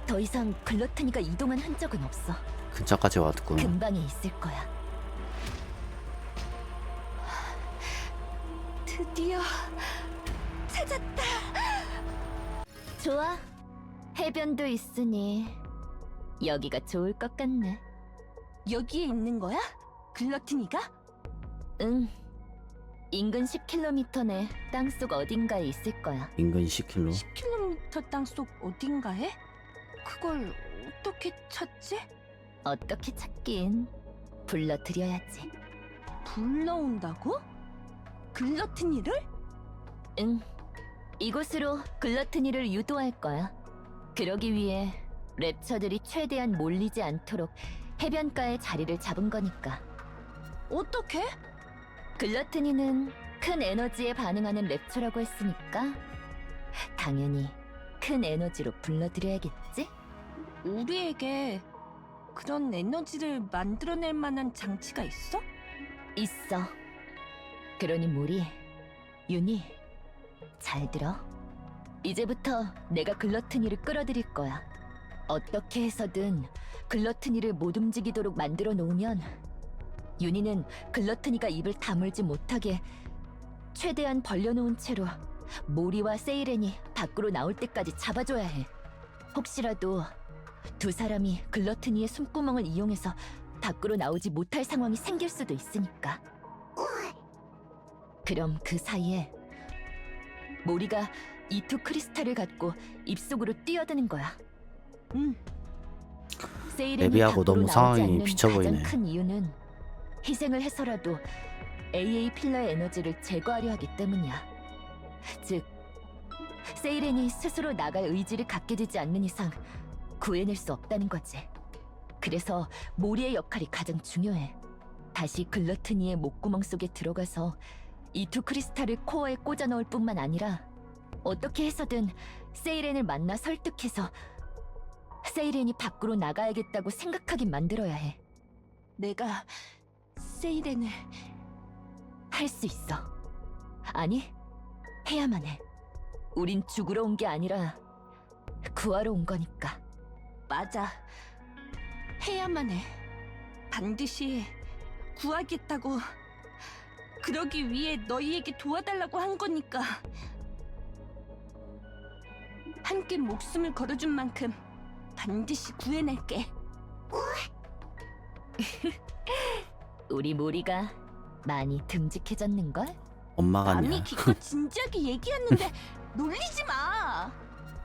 더 이상 글러트니가 이동한 흔적은 없어. 근처까지 왔구나. 근방에 있을 거야. 드디어 찾았다. 좋아. 해변도 있으니 여기가 좋을 것 같네. 여기에 있는 거야? 글러티니가? 응. 인근 10km 내 땅속 어딘가에 있을 거야. 인근 10km. 10km 땅속 어딘가에? 그걸 어떻게 찾지? 어떻게 찾긴 불러드려야지. 불러온다고? 글러트니를? 응. 이곳으로 글러트니를 유도할 거야. 그러기 위해 랩처들이 최대한 몰리지 않도록 해변가에 자리를 잡은 거니까. 어떻게? 글러트니는 큰 에너지에 반응하는 랩처라고 했으니까 당연히 큰 에너지로 불러드려야겠지? 우리에게 그런 에너지를 만들어낼 만한 장치가 있어? 있어. 그러니 모리, 윤희, 잘 들어. 이제부터 내가 글러트니를 끌어들일 거야. 어떻게 해서든 글러트니를 못 움직이도록 만들어 놓으면 윤희는 글러트니가 입을 다물지 못하게 최대한 벌려놓은 채로 모리와 세이렌이 밖으로 나올 때까지 잡아줘야 해. 혹시라도 두 사람이 글러트니의 숨구멍을 이용해서 밖으로 나오지 못할 상황이 생길 수도 있으니까. 그럼 그 사이에 모리가 E2 크리스탈을 갖고 입속으로 뛰어드는 거야. 세이렌이 레비하고 밖으로 너무 나오지 상황이 않는 비쳐 보이네. 가장 큰 이유는 희생을 해서라도 AA 필러의 에너지를 제거하려 하기 때문이야. 즉, 세이렌이 스스로 나갈 의지를 갖게 되지 않는 이상 구해낼 수 없다는 거지. 그래서 모리의 역할이 가장 중요해. 다시 글러트니의 목구멍 속에 들어가서 E2 크리스탈을 코어에 꽂아 넣을 뿐만 아니라 어떻게 해서든 세이렌을 만나 설득해서 세이렌이 밖으로 나가야겠다고 생각하게 만들어야 해. 내가 세이렌을 할 수 있어. 아니, 해야만 해. 우린 죽으러 온 게 아니라 구하러 온 거니까. 맞아. 해야만 해. 반드시 구하겠다고. 그러기 위해 너희에게 도와달라고 한 거니까. 함께 목숨을 걸어준 만큼 반드시 구해낼게. 우리 모리가 많이 듬직해졌는걸? 엄마가 남이 아니야. 기껏 진지하게 얘기했는데 놀리지 마.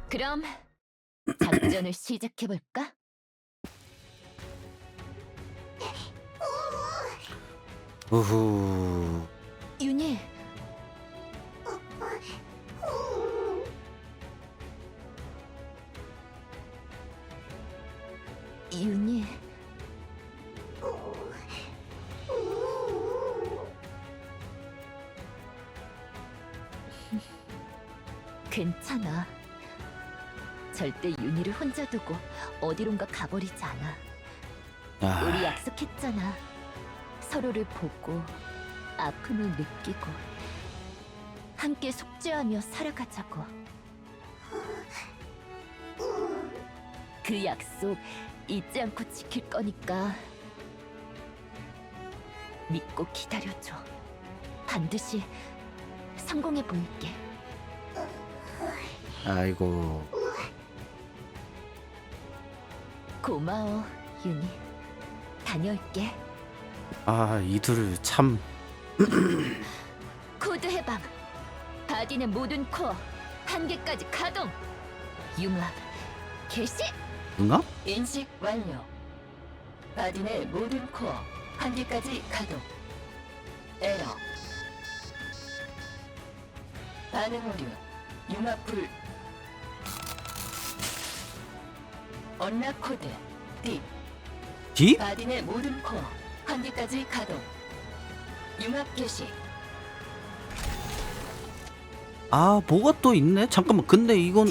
그럼 작전을 시작해볼까? 우후. 윤희, 윤희, 괜찮아. 절대 윤희를 혼자 두고 어디론가 가버리지 않아. 우리 아, 약속했잖아. 서로를 보고 아픔을 느끼고 함께 속죄하며 살아가자고. 그 약속 잊지 않고 지킬 거니까 믿고 기다려줘. 반드시 성공해 보일게. 아이고. 고마워, 윤희. 다녀올게. 아, 이들을 참. 코드 해방. 바딘의 모든 코어 한 개까지 가동. 융합 개시. 응아? 인식 완료. 바딘의 모든 코어 한 개까지 가동. 에러. 반응 오류. 융합 불. 언락 코드. 딥. 딥? 바딘의 모든 코어 한 개까지 가동. 융합 개시. 아, 뭐가 또 있네? 잠깐만, 근데 이건.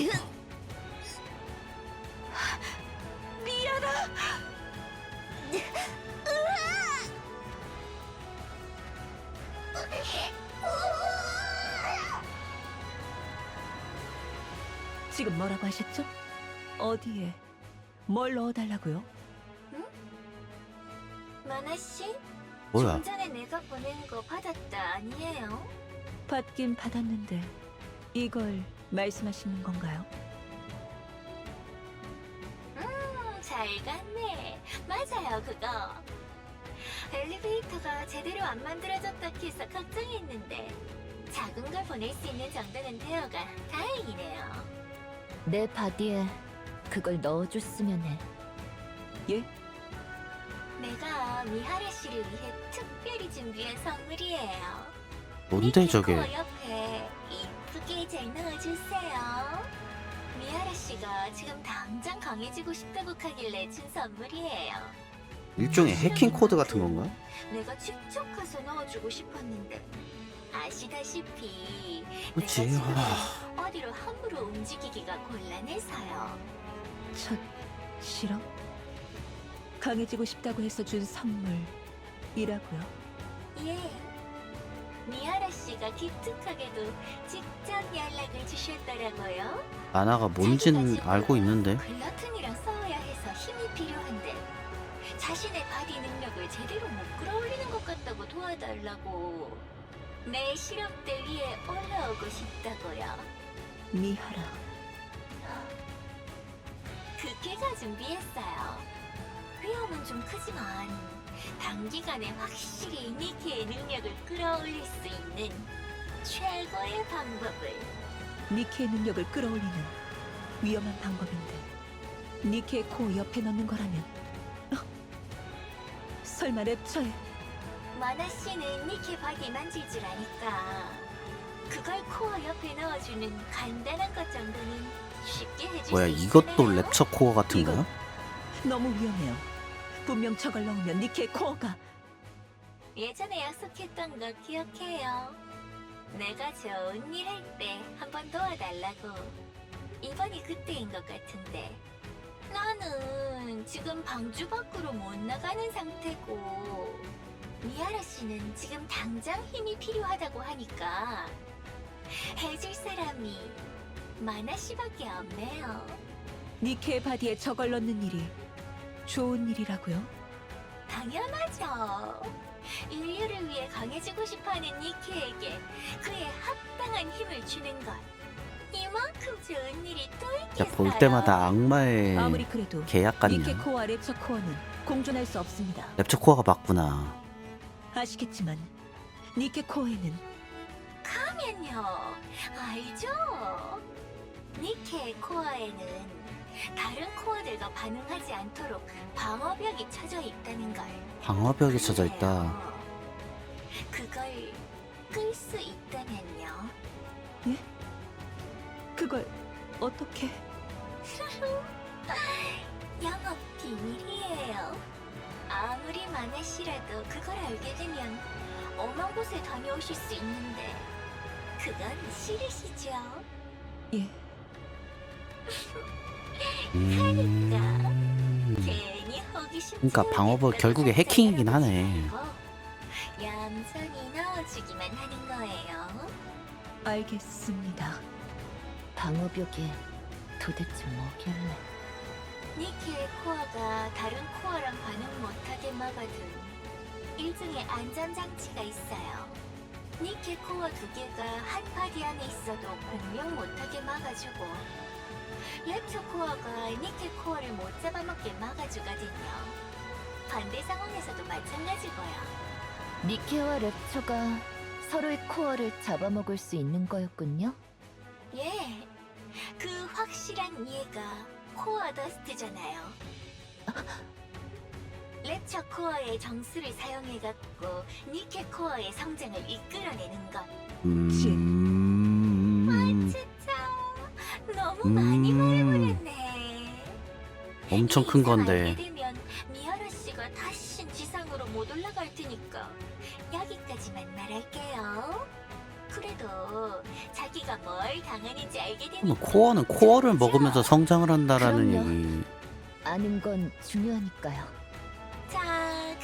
지금 뭐라고 하셨죠? 어디에? 뭘 넣어달라고요? 마나씨? 뭐야? 좀 전에 내가 보낸 거 받았다 아니에요? 받긴 받았는데 이걸 말씀하시는 건가요? 잘 갔네. 맞아요, 그거. 엘리베이터가 제대로 안 만들어졌다 해서 걱정했는데 작은 걸 보낼 수 있는 정도는 되어가 다행이네요. 내 바디에 그걸 넣어줬으면 해. 예? 내가 미하라 씨를 위해 특별히 준비한 선물이에요. 뭔데 니케 저게? 코어 옆에 이쁘게 잘 넣어주세요. 미하라 씨가 지금 당장 강해지고 싶다고 하길래 준 선물이에요. 일종의 해킹 코드 같은 건가? 내가 직접 가서 넣어주고 싶었는데 아시다시피 그치. 내가 지금 아. 어디로 함부로 움직이기가 곤란해서요. 첫 실험? 강해지고 싶다고 해서 준 선물이라고요? 예. 미하라 씨가 기특하게도 직접 연락을 주셨더라고요. 만화가 뭔진 알고 있는데. 글러튼이랑 싸워야 해서 힘이 필요한데 자신의 바디 능력을 제대로 못 끌어올리는 것 같다고 도와달라고. 내 실험대 위에 올라오고 싶다고요. 미하라. 그케가 준비했어요. 위험은 좀 크지만 단기간에 확실히 니케의 능력을 끌어올릴 수 있는 최고의 방법을. 니케의 능력을 끌어올리는 위험한 방법인데 니케의 코어 옆에 넣는 거라면 설마 랩처에 마나 씨는 니케 바디 만질 줄 아니까 그걸 코어 옆에 넣어주는 간단한 것 정도는 쉽게 해줄 뭐야 수 이것도 있잖아요. 랩처 코어 같은 이거- 거야? 너무 위험해요. 분명 저걸 넣으면 니케의 코어가 예전에 약속했던 거 기억해요. 내가 좋은 일 할 때 한번 도와달라고. 이번이 그때인 것 같은데. 나는 지금 방주 밖으로 못 나가는 상태고 미아라 씨는 지금 당장 힘이 필요하다고 하니까 해줄 사람이 마나 씨밖에 없네요. 니케의 바디에 저걸 넣는 일이 좋은 일이라고요? 당연하죠. 인류를 위해 강해지고 싶어하는 니케에게 그의 합당한 힘을 주는 것. 이만큼 좋은 일이 또 있겠어요. 야, 볼 때마다 악마의 아무리 그래도 계약 니케 같냐? 코어와 랩처 코어는 공존할 수 없습니다. 랩처 코어가 맞구나. 아시겠지만 니케 코어에는 하면요. 알죠? 니케 코어에는 다른 코어들과 반응하지 않도록 방어벽이 쳐져 있다는 걸. 방어벽이 쳐져 있다. 그래요. 그걸 끌 수 있다면요. 그걸 어떻게 영업 비밀이에요. 아무리 마나씨라도 그걸 알게 되면 엄한 곳에 다녀오실 수 있는데 그건 싫으시죠? 예 괜히 호기심. 그러니까 방어법 결국에 해킹이긴 하네. 얌전히 넣어주기만 하는 거예요. 알겠습니다. 방어벽이 도대체 뭐길래? 니케의 코어가 다른 코어랑 반응 못하게 막아둔 일종의 안전장치가 있어요. 니케 코어 2개가 한 파디 안에 있어도 공격 못하게 막아주고 랩처 코어가 니케 코어를 못 잡아먹게 막아주거든요. 반대 상황에서도 마찬가지고요. 니케와 랩처가 서로의 코어를 잡아먹을 수 있는 거였군요. 예, 그 확실한 이해가 코어 더스트잖아요. 랩처 코어의 정수를 사용해갖고 니케 코어의 성장을 이끌어내는 것. 진짜 너무 많이 말해버렸네. 엄청 큰 이 이상 건데. 알게 되면 미아라 씨가 다신 지상으로 못 올라갈 테니까 여기까지만 말할게요. 그래도 자기가 뭘 당하는지 알게 되면 그러면 코어는 코어를 먹으면서 성장을 한다라는 그럼요. 얘기. 아는 건 중요하니까요. 자,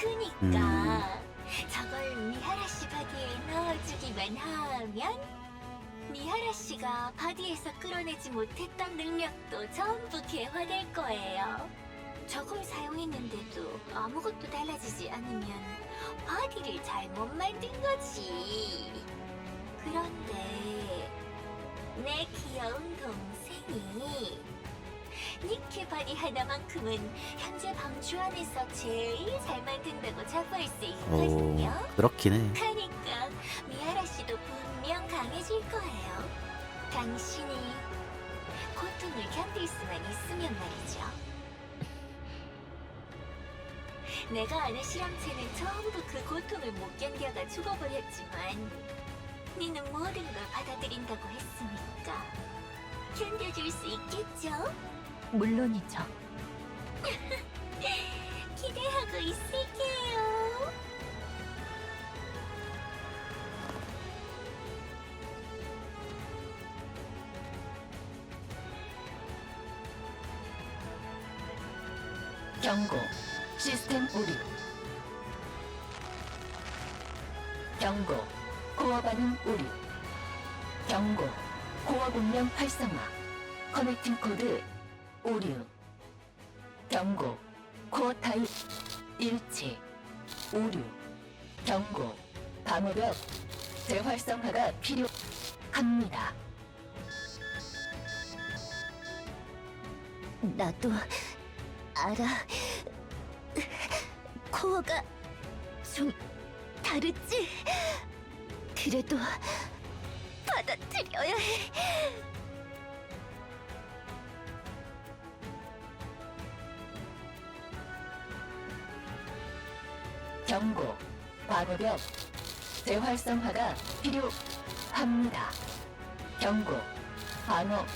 그니까 저걸 미하라 씨 바디에 넣어주기만 하면 미하라 씨가 바디에서 끌어내지 못했던 능력도 전부 개화될 거예요. 저걸 사용했는데도 아무것도 달라지지 않으면 바디를 잘못 만든 거지. 그런데 내 귀여운 동생이 니케바디 하나만큼은 현재 방주 안에서 제일 잘 만든다고 자부할 수 있거든요. 그렇긴 해. 그러니까 미아라 씨도 분명 강해질 거예요. 당신이 고통을 견딜 수만 있으면 말이죠. 내가 아는 실험체는 전부 그 고통을 못 견뎌가 죽어버렸지만 니는 모든 걸 받아들인다고 했으니까 견뎌줄 수 있겠죠? 물론이죠. 기대하고 있을게요. 경고. 시스템 오류. 경고. 코어 반응 오류. 경고. 코어 공명 활성화. 커넥팅 코드 오류. 경고. 코어 타입 일치. 오류. 경고. 방어벽 재활성화가 필요합니다. 나도 알아. 코어가 좀 다르지? 그래도 받아들여야 해. 경고. 방어벽 재활성화가 필요합니다. 경고. 방어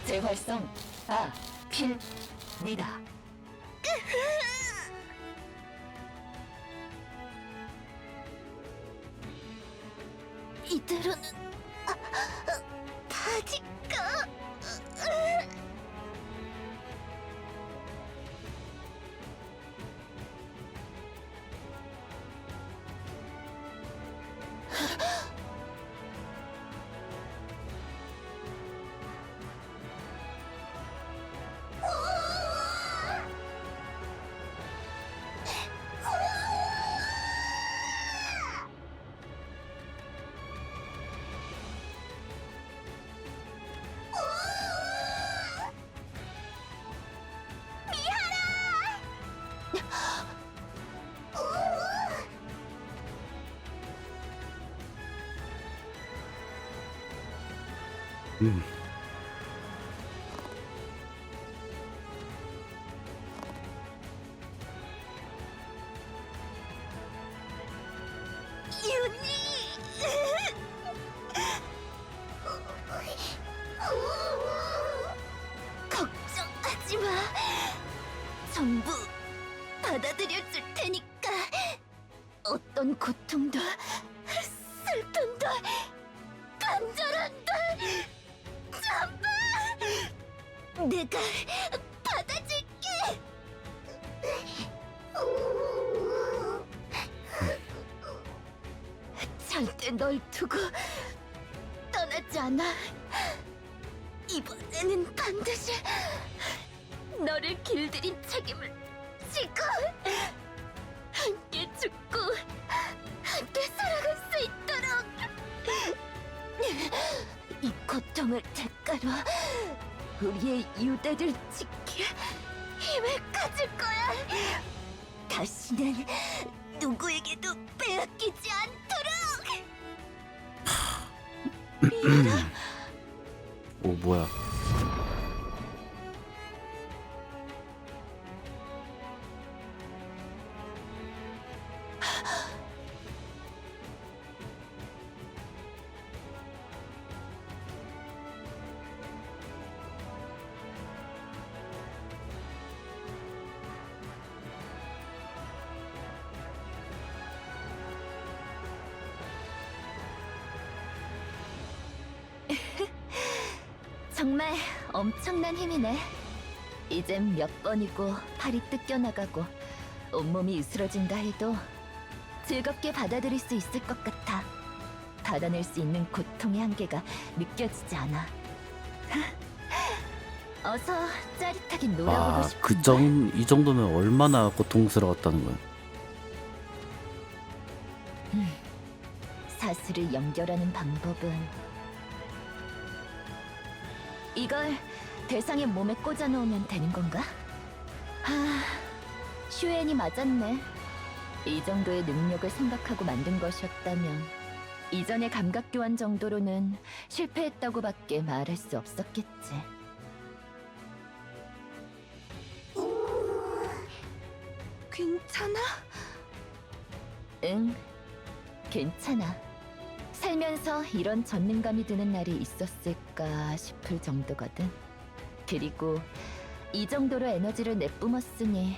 재활성화 필니다. 이대로는 다질까? 음. 걱정하지 마. 전부 받아들여 줄 테니까. 어떤 고통도 슬픔도 간절함도 전부 내가 받아줄게. 절대 널 두고 떠나지 않아. 이번에는 반드시 너를 길들인 책임을 지고 함께 죽고 함께 살아갈 수 있도록 이 고통을 대가로 우리의 유대를 지킬 힘을 가질 거야. 다시는 누구에게도 빼앗기지 않도록. 오 뭐야? 정말 엄청난 힘이네. 이젠 몇 번이고 팔이 뜯겨나가고 온몸이 으스러진다 해도 즐겁게 받아들일 수 있을 것 같아. 받아낼 수 있는 고통의 한계가 느껴지지 않아. 어서 짜릿하게 놀아보고 싶은데. 이 정도면 얼마나 고통스러웠다는 거야? 사슬을 연결하는 방법은 이걸 대상의 몸에 꽂아 놓으면 되는 건가? 하, 슈엔이 맞았네. 이 정도의 능력을 생각하고 만든 것이었다면 이전의 감각 교환 정도로는 실패했다고밖에 말할 수 없었겠지. 괜찮아? 응, 괜찮아. 살면서 이런 전능감이 드는 날이 있었을까 싶을 정도거든. 그리고 이 정도로 에너지를 내뿜었으니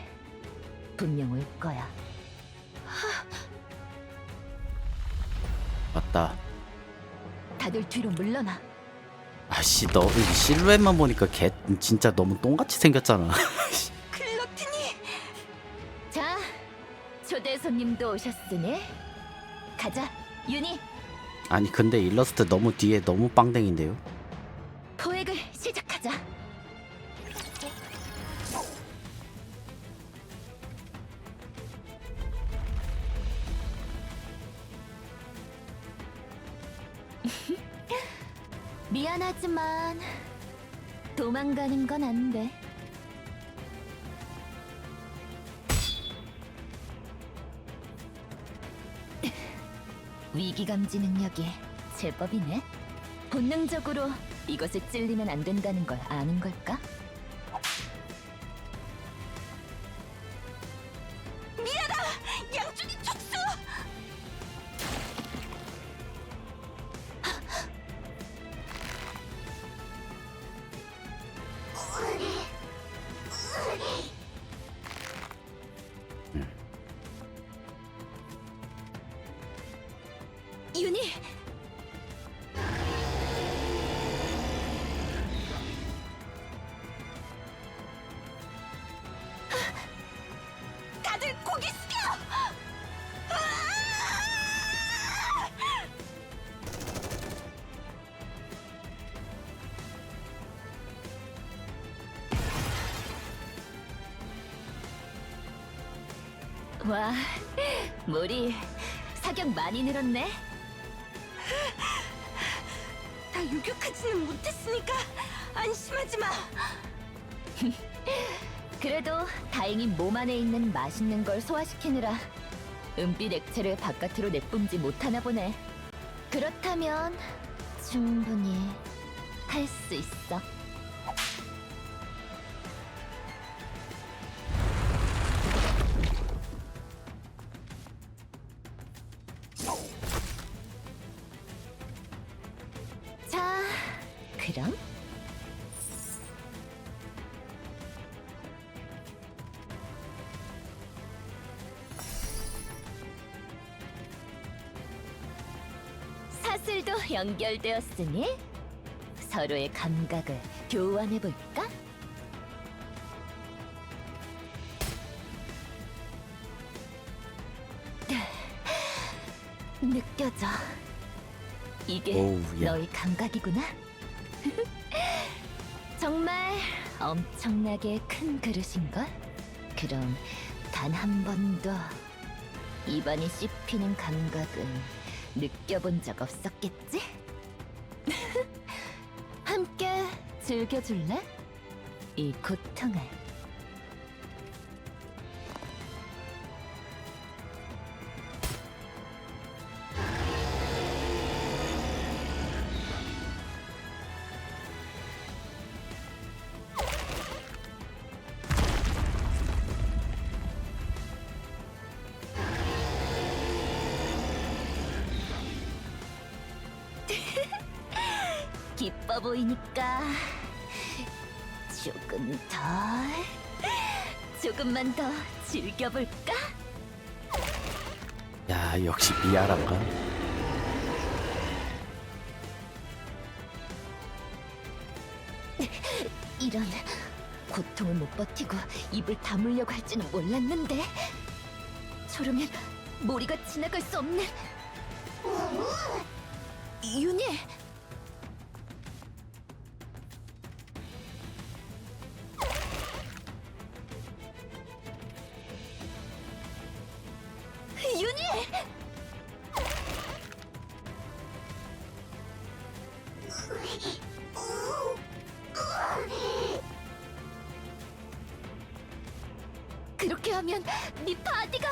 분명 올 거야. 맞다. 다들 뒤로 물러나. 아씨, 너 이 실루엣만 보니까 걔 진짜 너무 똥같이 생겼잖아. 클로틴이 자, 초대 손님도 오셨으니 가자, 윤희. 아니 근데 일러스트 너무 뒤에 너무 빵댕인데요. 포획을 시작하자. 미안하지만 도망가는 건 안 돼. 위기감지 능력이 제법이네. 본능적으로 이것에 찔리면 안 된다는 걸 아는 걸까? 양준이 촉수! 윤희! 다들 고개 숙여! 와, 머리 사격 많이 늘었네. 다 유격하지는 못했으니까 안심하지 마. 그래도 다행히 몸 안에 있는 맛있는 걸 소화시키느라 은빛 액체를 바깥으로 내뿜지 못하나 보네. 그렇다면 충분히 할 수 있어. 자, 그럼 사슬도 연결되었으니 서로의 감각을 교환해 볼까? 느껴져. 이게 오우, 야. 너의 감각이구나. 정말 엄청나게 큰 그릇인걸? 그럼 단 한 번도 입안이 씹히는 감각은 느껴본 적 없었겠지? 함께 즐겨줄래? 이 고통을. 기뻐 보이니까 조금만 더 즐겨볼까? 야, 역시 미아란가. 이런 고통을 못 버티고 입을 다물려고 할지는 몰랐는데 저러면 머리가 지나갈 수 없는 윤희! 윤희! 이렇게 하면 네 바디가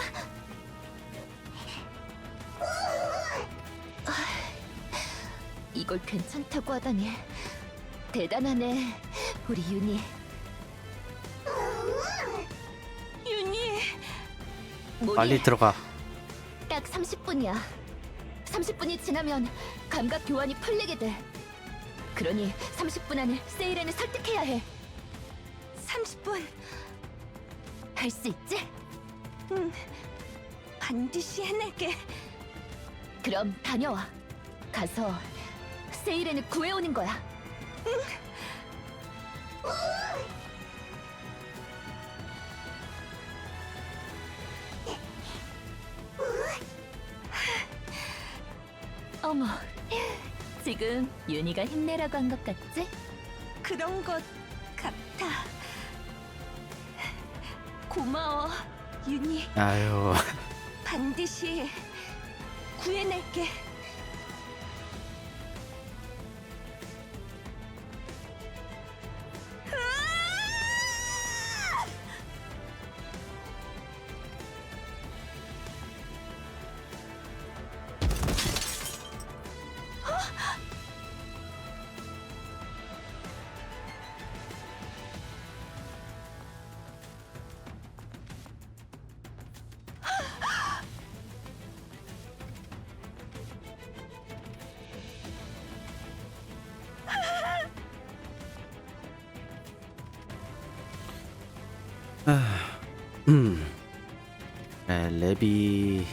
이걸 괜찮다고 하다니 대단하네, 우리 윤희. 윤희, 뭐니? 빨리 들어가. 딱 30분이야. 30분이 지나면 감각 교환이 풀리게 돼. 그러니 30분 안에 세이렌을 설득해야 해. 30분. 할 수 있지? 반드시 해낼게. 그럼 다녀와. 가서 세이렌을 구해오는 거야. 어머, 지금 윤희가 힘내라고 한 것 같지? 그런 것 같아. 고마워, 윤희. 아유, 반드시 구해낼게. 네, 랩이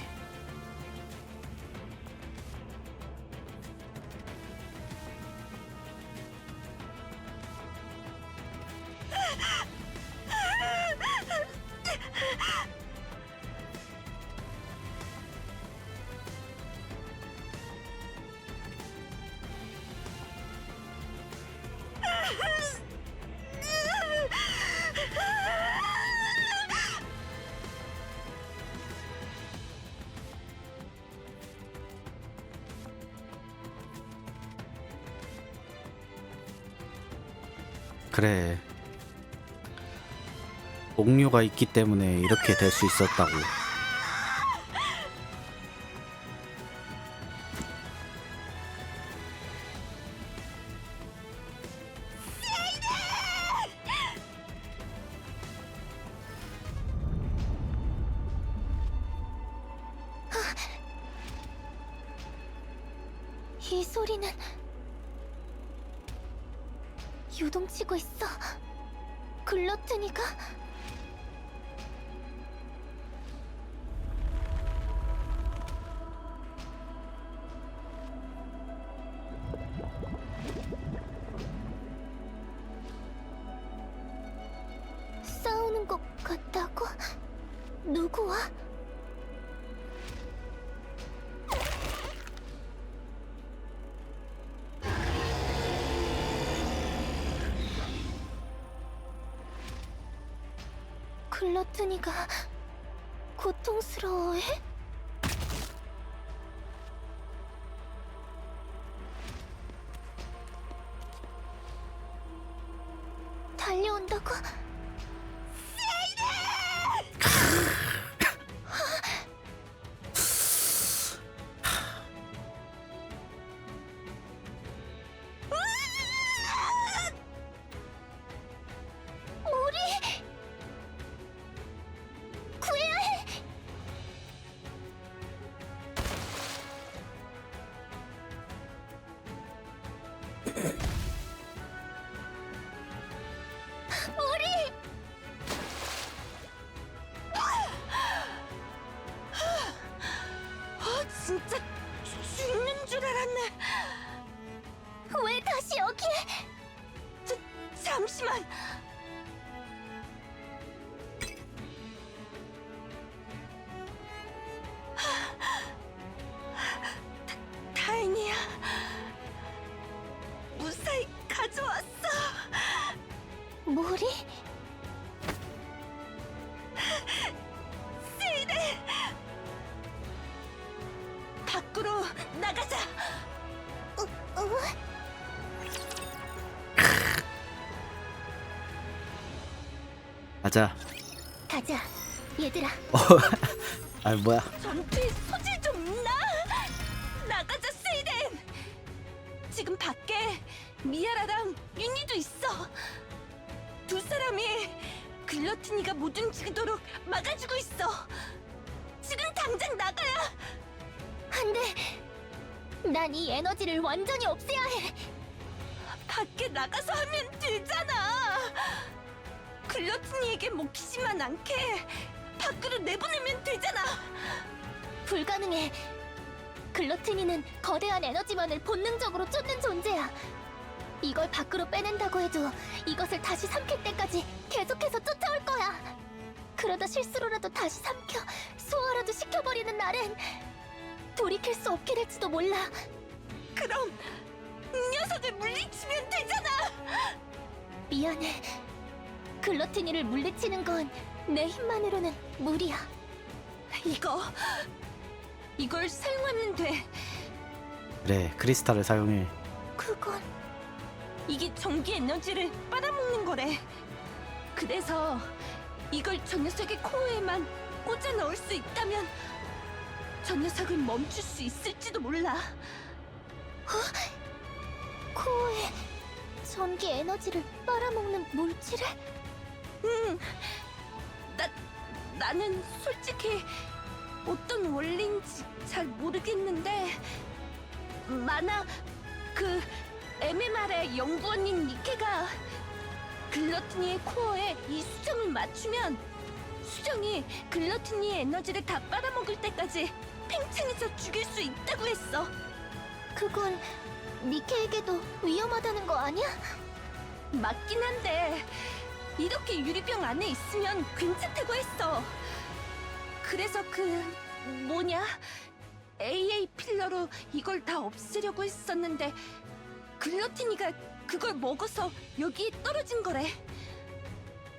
그래. 옥류가 있기 때문에 이렇게 될 수 있었다고. 이 소리는 요동치고 있어. 글러트니가 싸우는 것 같다고? 누구와? 글러트니가 고통스러워해? 달려온다고? 우리 구해야 해. 우리 진짜 죽는 줄 알았네. 왜 다시 여기에? 잠시만. 다행이야. 무사히 가져왔어. 모리? 세이렌! 밖으로 나가자. 가자. 가자. 얘들아, 아 뭐야? 전투의 소질 좀 있나? 나가자, 세이덴. 지금 밖에 미아라랑 윤희도 있어. 두 사람이 글러티니가 못 움직이도록 막아주고 있어. 지금 당장 나가야. 안 돼. 난 이 에너지를 완전히 없애야 해. 밖에 나가서 하면 되잖아. 글러티니에게 먹히지만 않게 밖으로 내보내면 되잖아. 불가능해. 글러티니는 거대한 에너지만을 본능적으로 쫓는 존재야. 이걸 밖으로 빼낸다고 해도 이것을 다시 삼킬 때까지 계속해서 쫓아올 거야. 그러다 실수로라도 다시 삼켜 소화라도 시켜버리는 날엔 돌이킬 수 없게 될지도 몰라. 그럼 이 녀석을 물리치면 되잖아. 미안해. 글러티니를 물리치는 건 내 힘만으로는 무리야. 이걸 사용하면 돼. 그래, 크리스탈을 사용해. 그건 이게 전기 에너지를 빨아먹는 거래. 그래서 이걸 저 녀석의 코어에만 꽂아 넣을 수 있다면 저 녀석을 멈출 수 있을지도 몰라. 코어에 전기 에너지를 빨아먹는 물질을? 나는 솔직히 어떤 원리인지 잘 모르겠는데 만화 그 MMR의 연구원인 니케가 글러티니의 코어에 이 수정을 맞추면 수정이 글러티니의 에너지를 다 빨아먹을 때까지 팽창해서 죽일 수 있다고 했어. 그건 니케에게도 위험하다는 거 아니야? 맞긴 한데 이렇게 유리병 안에 있으면 괜찮다고 했어. 그래서 AA 필러로 이걸 다 없애려고 했었는데 글러티니가 그걸 먹어서 여기에 떨어진 거래.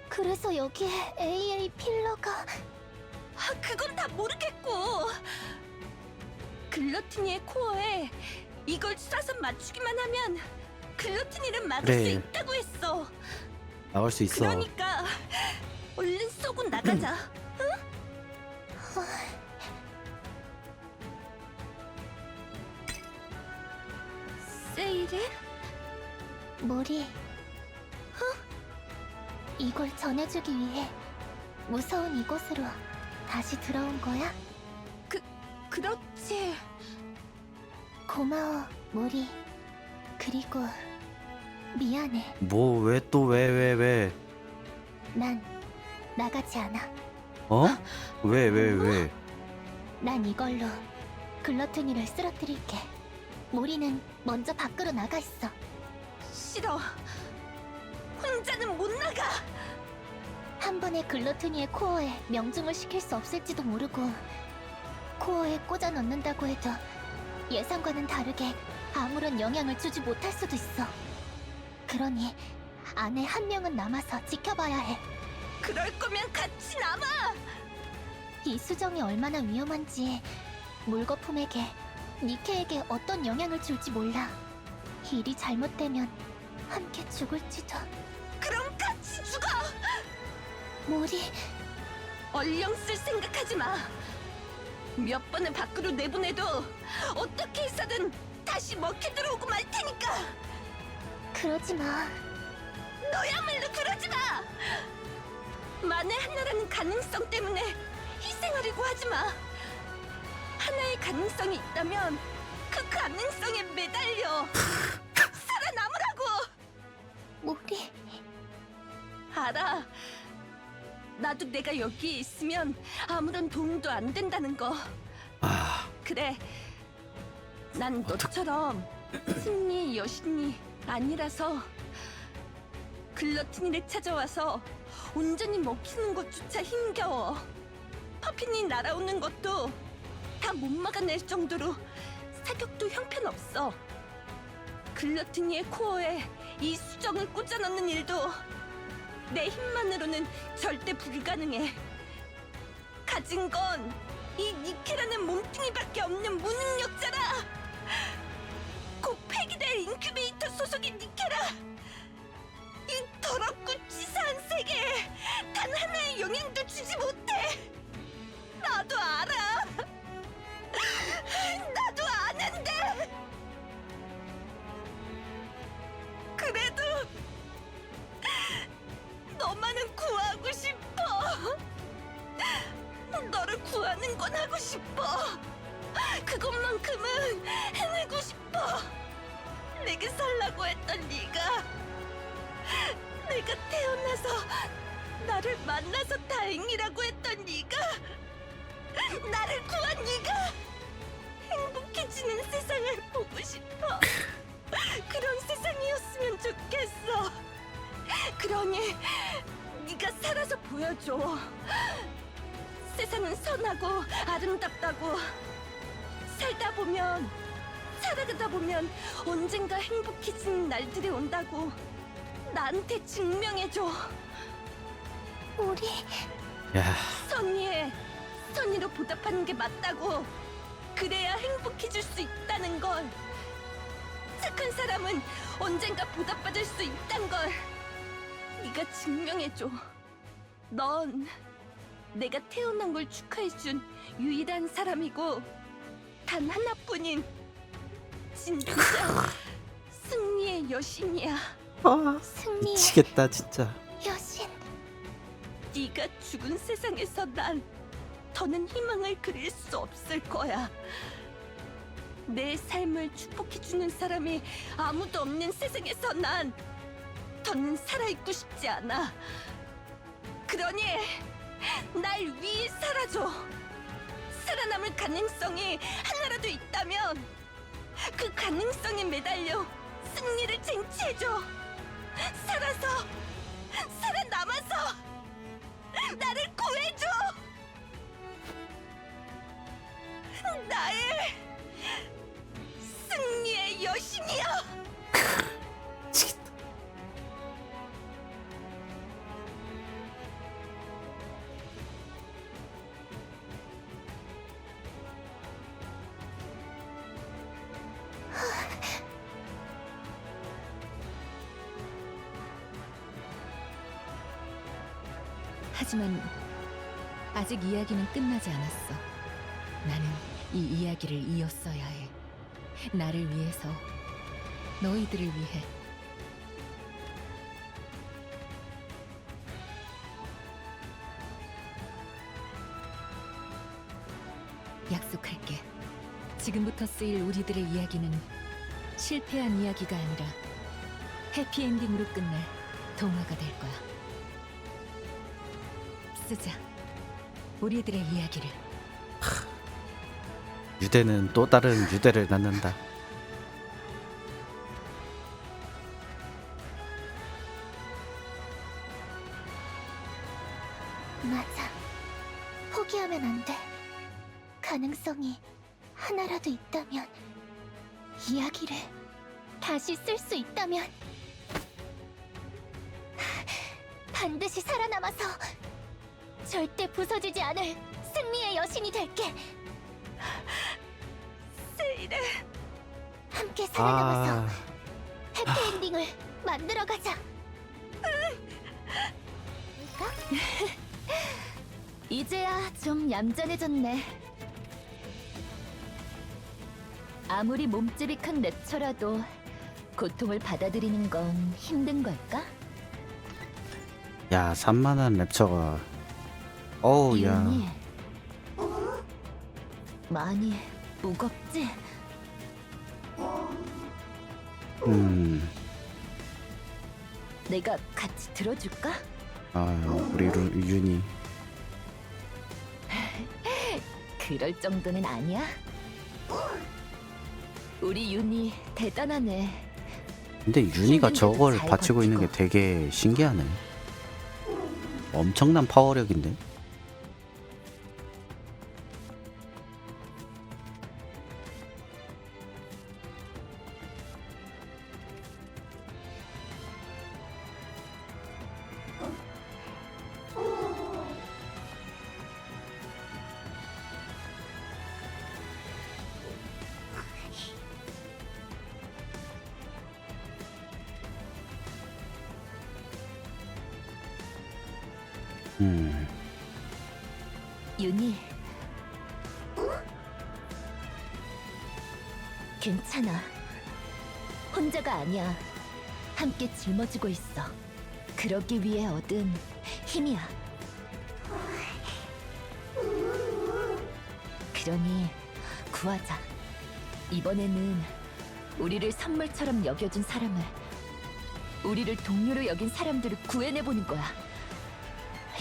그래서 여기에 AA 필러가... 그건 다 모르겠고 글러티니의 코어에 이걸 쏴서 맞추기만 하면 글러티니를 막을 그래. 수 있다고 했어. 나올 수 있어. 그러니까 얼른 쏘고 나가자. 세이렌? 모리, 이걸 전해주기 위해 무서운 이곳으로 다시 들어온 거야? 그렇지. 고마워, 모리. 그리고 미안해. 뭐 왜 또 왜? 난 나가지 않아. 어? 왜? 난 이걸로 글러티니를 쓰러뜨릴게. 모리는 먼저 밖으로 나가 있어. 싫어. 혼자는 못 나가. 한 번에 글러티니의 코어에 명중을 시킬 수 없을지도 모르고 코어에 꽂아 넣는다고 해도 예상과는 다르게 아무런 영향을 주지 못할 수도 있어. 그러니 안에 한 명은 남아서 지켜봐야 해. 그럴 거면 같이 남아. 이 수정이 얼마나 위험한지 물거품에게, 니케에게 어떤 영향을 줄지 몰라. 일이 잘못되면 함께 죽을지도. 그럼 같이 죽어. 모리, 얼령 쓸 생각하지 마. 몇 번을 밖으로 내보내도 어떻게 해서든 다시 먹혀 들어오고 말 테니까. 그러지 마. 너야말로 그러지 마. 만에 하나라는 가능성 때문에 희생하려고 하지 마. 하나의 가능성이 있다면 그 가능성에 매달려 살아남으라고. 모리, 알아. 나도 내가 여기에 있으면 아무런 도움도 안 된다는 거. 아, 그래. 난 너처럼 승리의 여신이 아니라서 글러티니를 찾아와서 온전히 먹히는 것조차 힘겨워. 퍼핀이 날아오는 것도 다 못 막아낼 정도로 사격도 형편없어. 글러티니의 코어에 이 수정을 꽂아 넣는 일도 내 힘만으로는 절대 불가능해. 가진 건 이 니케라는 몸뚱이밖에 없는 무능력자라. 곧 폐기될 인큐베이터 소속의 니케라. 이 더럽고 치사한 세계에 단 하나의 영향도 주지 못해. 행복해지는 세상을 보고 싶어. 그런 세상이었으면 좋겠어. 그러니 네가 살아서 보여줘. 세상은 선하고 아름답다고. 살아가다 보면 언젠가 행복해지는 날들이 온다고 나한테 증명해줘. 우리 야, 선의로 보답하는 게 맞다고. 그래야 행복해질 수 있다는 걸. 착한 사람은 언젠가 보답받을 수 있단 걸 네가 증명해줘. 넌 내가 태어난 걸 축하해준 유일한 사람이고 단 하나뿐인 진짜 승리의 여신이야. 아, 승리의 미치겠다 진짜. 여신. 네가 죽은 세상에서 난 더는 희망을 그릴 수 없을 거야. 내 삶을 축복해주는 사람이 아무도 없는 세상에서 난 더는 살아있고 싶지 않아. 그러니 날 위해 살아줘. 살아남을 가능성이 하나라도 있다면 그 가능성에 매달려 승리를 쟁취해줘. 살아남아서 나를 구해줘. 나의 승리의 여신이야. 미치겠다. 하지만 아직 이야기는 끝나지 않았어. 나는 이 이야기를 이었어야 해. 나를 위해서, 너희들을 위해. 약속할게. 지금부터 쓰일 우리들의 이야기는 실패한 이야기가 아니라 해피엔딩으로 끝날 동화가 될 거야. 쓰자. 우리들의 이야기를. 유대는 또 다른 유대를 낳는다. 맞아. 포기하면 안 돼. 가능성이 하나라도 있다면, 이야기를 다시 쓸 수 있다면, 반드시 살아남아서 절대 부서지지 않을 승리의 여신이 될게. 세일에 함께 살아남아서 아, 해피엔딩을 만들어가자. 이제야 좀 얌전해졌네. 아무리 몸집이 큰 랩처라도 고통을 받아들이는 건 힘든 걸까? 야, 산만한 랩처가. 어우, 야. 이윤이 많이 무겁지? 내가 같이 들어줄까? 우리 윤이. 그럴 정도는 아니야. 우리 윤이 대단하네. 근데 윤이가 힘든데도 저걸 잘 받치고 있는 게 버티고. 되게 신기하네. 엄청난 파워력인데. 윤희, 괜찮아. 혼자가 아니야. 함께 짊어지고 있어. 그러기 위해 얻은 힘이야. 그러니 구하자. 이번에는 우리를 선물처럼 여겨준 사람을, 우리를 동료로 여긴 사람들을 구해내보는 거야.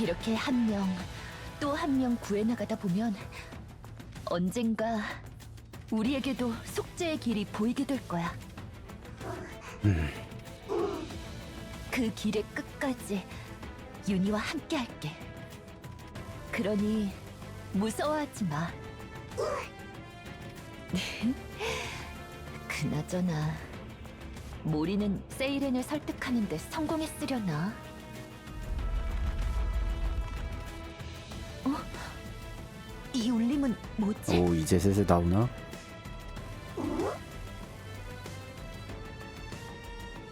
이렇게 한 명 또 한 명 구해나가다 보면 언젠가 우리에게도 속죄의 길이 보이게 될 거야. 그 길의 끝까지 윤희와 함께 할게. 그러니 무서워하지 마. 그나저나 모리는 세이렌을 설득하는데 성공했으려나? 이 울림은 뭐지? 오, 이제 슬슬 나오나?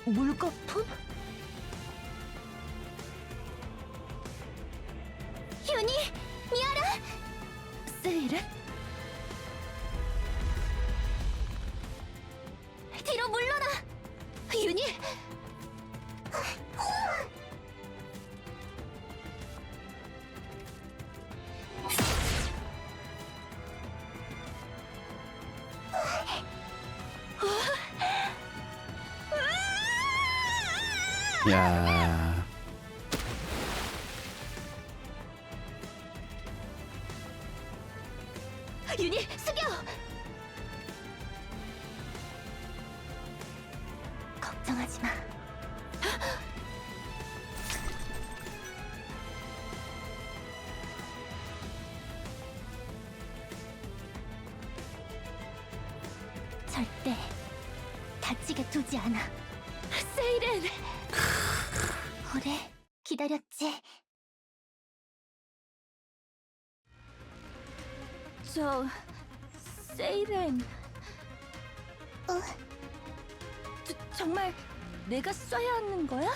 물거품? 윤희, 미아라. 세이렌? 뒤로 물러나. 윤희. 야, 윤희, 숙여. 걱정하지 마. 절대 다치게 두지 않아. 세이렌! 오래 기다렸지. 세이렌. 어? 정말 내가 써야 하는 거야?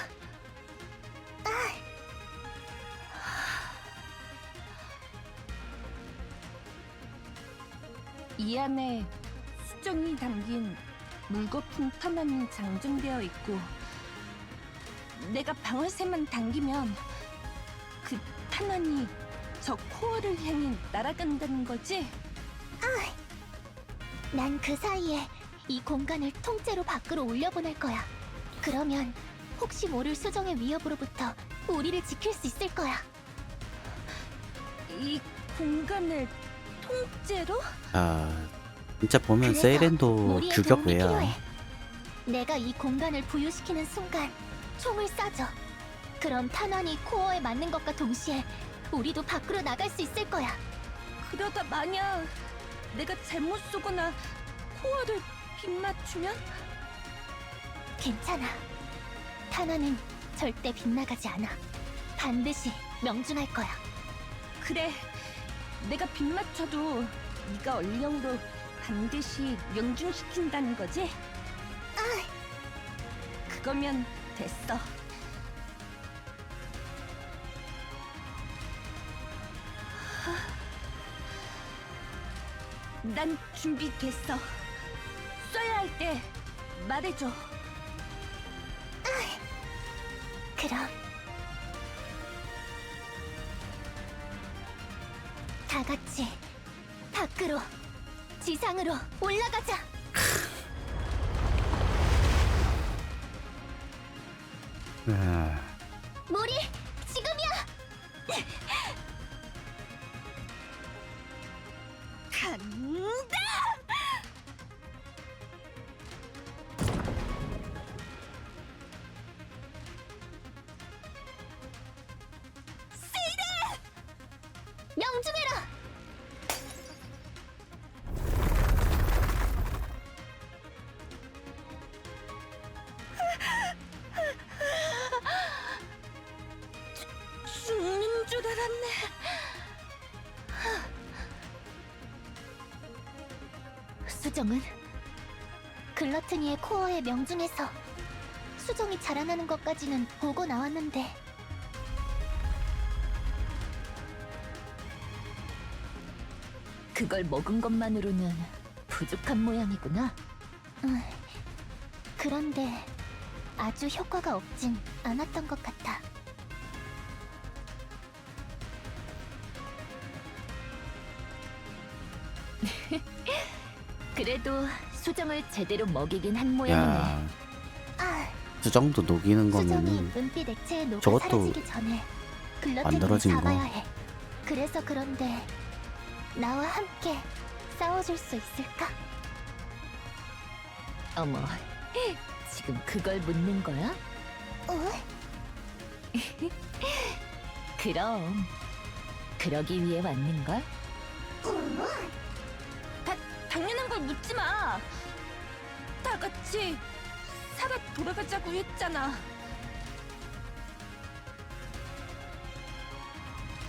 이 안에 수정이 담긴 물거품 탄환이 장전되어 있고 내가 방울새만 당기면 그 탄환이 저 코어를 향해 날아간다는 거지? 난 그 사이에 이 공간을 통째로 밖으로 올려보낼 거야. 그러면 혹시 모를 수정의 위협으로부터 우리를 지킬 수 있을 거야. 이 공간을 통째로? 아, 진짜 보면 그래서 세이렌도 우리의 규격 도움이 외야. 필요해. 내가 이 공간을 부유시키는 순간 총을 쏴줘. 그럼 탄환이 코어에 맞는 것과 동시에 우리도 밖으로 나갈 수 있을 거야. 그러다 만약 내가 잘못 쏘거나 코어를 빗맞추면? 괜찮아. 탄환은 절대 빗나가지 않아. 반드시 명중할 거야. 그래, 내가 빗맞춰도 네가 얼령으로 반드시 명중시킨다는 거지? 그거면 됐어. 난 준비됐어. 쏴야 할 때 말해줘. 그럼 다 같이 밖으로, 지상으로 올라가자. 아, 모리, 지금이야. 간다! 명중해라. 죽는 줄 알았네. 수정은 글러트니의 코어에 명중해서 수정이 자라나는 것까지는 보고 나왔는데 그걸 먹은 것만으로는 부족한 모양이구나. 그런데 아주 효과가 없진 않았던 것 같아. 그래도 수정을 제대로 먹이긴 한 모양이네. 야, 아, 수정도 녹이는 수정이 거면은 은빛 액체에 녹아 저것도 사라지기 전에 글러틴을 만들어진 거. 잡아야 해. 그래서 그런데 나와 함께 싸워줄 수 있을까? 어머, 지금 그걸 묻는 거야? 어? 그럼 그러기 위해 왔는걸? 당연한 걸 묻지 마. 다 같이 살아 돌아가자고 했잖아.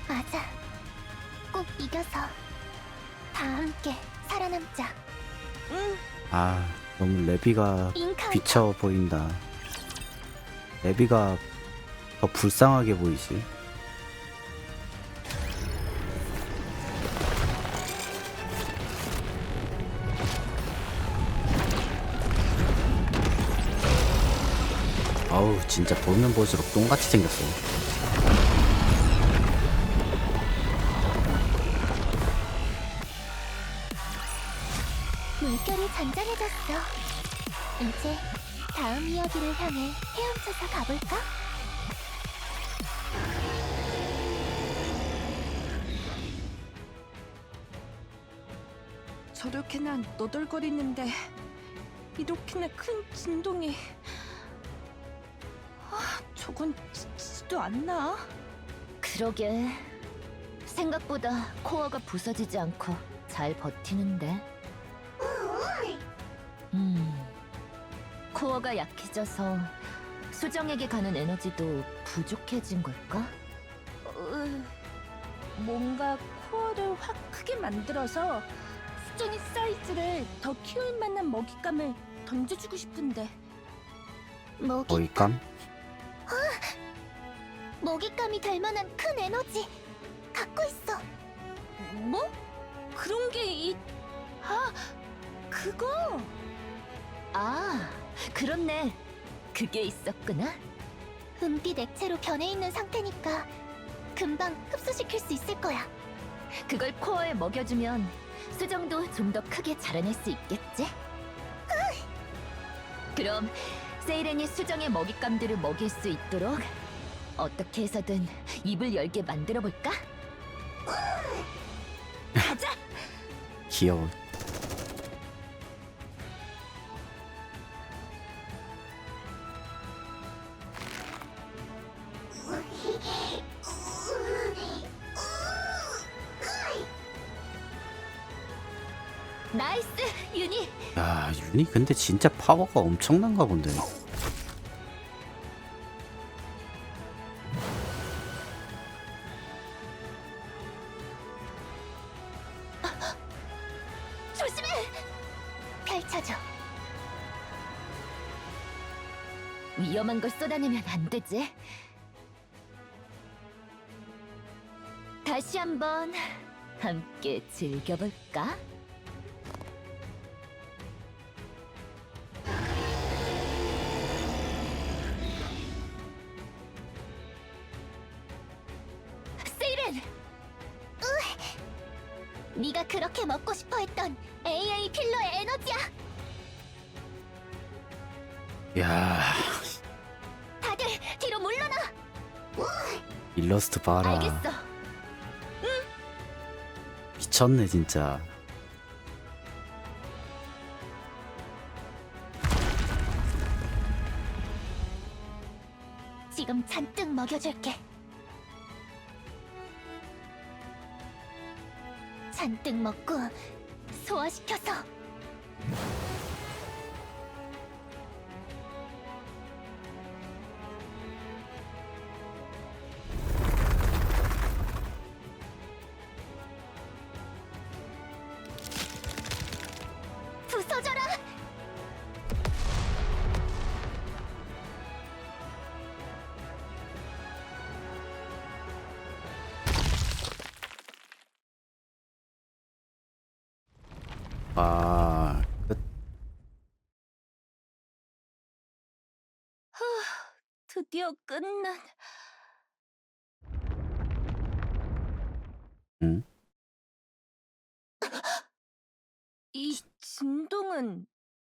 맞아. 꼭 이겨서 다 함께 살아남자. 응. 아, 너무 레비가 인카운터. 비쳐 보인다. 레비가 더 불쌍하게 보이지. 아우, 진짜 보면 볼수록 똥같이 생겼어. 물결이 잔잔해졌어. 이제 다음 이야기를 향해 헤엄쳐서 가볼까? 저렇게나 너덜거리는데 이렇게나 큰 진동이. 저건 지지도 않나? 그러게. 생각보다 코어가 부서지지 않고 잘 버티는데. 코어가 약해져서 수정에게 가는 에너지도 부족해진 걸까? 뭔가 코어를 확 크게 만들어서 수정의 사이즈를 더 키울 만한 먹잇감을 던져주고 싶은데. 보이감? 먹잇감이 될 만한 큰 에너지 갖고 있어. 뭐? 그런 게 그거. 아, 그렇네. 그게 있었구나. 은빛 액체로 변해 있는 상태니까 금방 흡수시킬 수 있을 거야. 그걸 코어에 먹여주면 수정도 좀 더 크게 자라낼 수 있겠지? 그럼 세이렌이 수정의 먹잇감들을 먹일 수 있도록 어떻게 해서든 입을 열게 만들어볼까? 귀여워. 나이스, 유니! 야, 윤이 근데 진짜 파워가 엄청난가 본데. 조심해! 펼쳐줘. 위험한 걸 쏟아내면 안 되지. 다시 한번 함께 즐겨볼까? 세이렌! 네가 그렇게 먹고 싶어 했던 AA 필러의 에너지야. 야, 다들 뒤로 물러나. 일러스트 봐라. 알겠어. 미쳤네 진짜. 지금 잔뜩 먹여줄게. 잔뜩 먹고 소화시켜서. 부서져라. 아, 끝. 드디어 끝난. 응? 이 진동은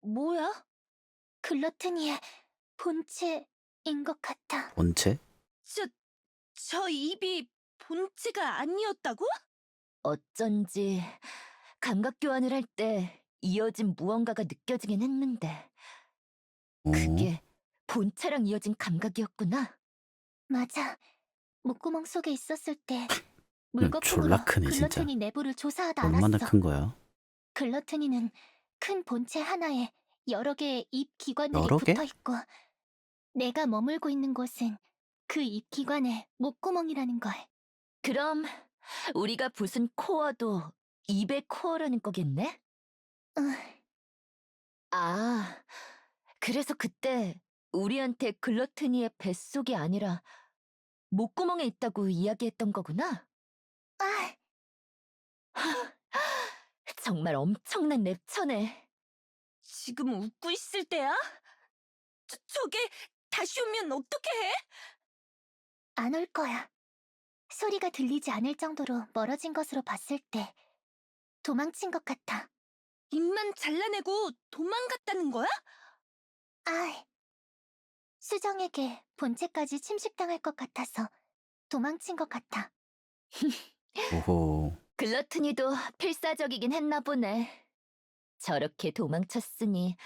뭐야? 글러트니의 본체인 것 같아. 본체? 저 입이 본체가 아니었다고? 어쩐지 감각 교환을 할 때 이어진 무언가가 느껴지긴 했는데 오, 그게 본체랑 이어진 감각이었구나. 맞아. 목구멍 속에 있었을 때 졸라 물거품으로 크네, 진짜. 글러트니 내부를 조사하다 얼마나 알았어. 큰 거야? 글러트니는 큰 본체 하나에 여러 개의 입 기관들이 여러 개? 붙어 있고 내가 머물고 있는 곳은 그 입 기관의 목구멍이라는 걸. 그럼 우리가 부순 코어도 입의 코어라는 거겠네? 응. 아, 그래서 그때 우리한테 글러트니의 뱃속이 아니라 목구멍에 있다고 이야기했던 거구나? 아, 정말 엄청난 랩처네. 지금 웃고 있을 때야? 저게 다시 오면 어떻게 해? 안 올 거야. 소리가 들리지 않을 정도로 멀어진 것으로 봤을 때 도망친 것 같아. 입만 잘라내고 도망갔다는 거야? 아, 수정에게 본체까지 침식당할 것 같아서 도망친 것 같아. 오호. 글러트니도 필사적이긴 했나 보네. 저렇게 도망쳤으니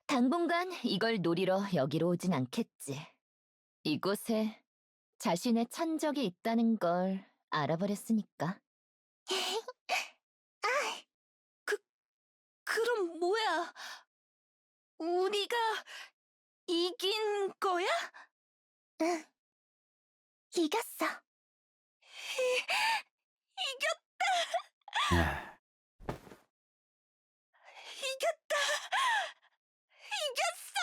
당분간 이걸 노리러 여기로 오진 않겠지. 이곳에 자신의 천적이 있다는 걸 알아버렸으니까. 그럼 뭐야? 우리가 이긴 거야? 응, 이겼어. 야, 이겼다! 이겼어!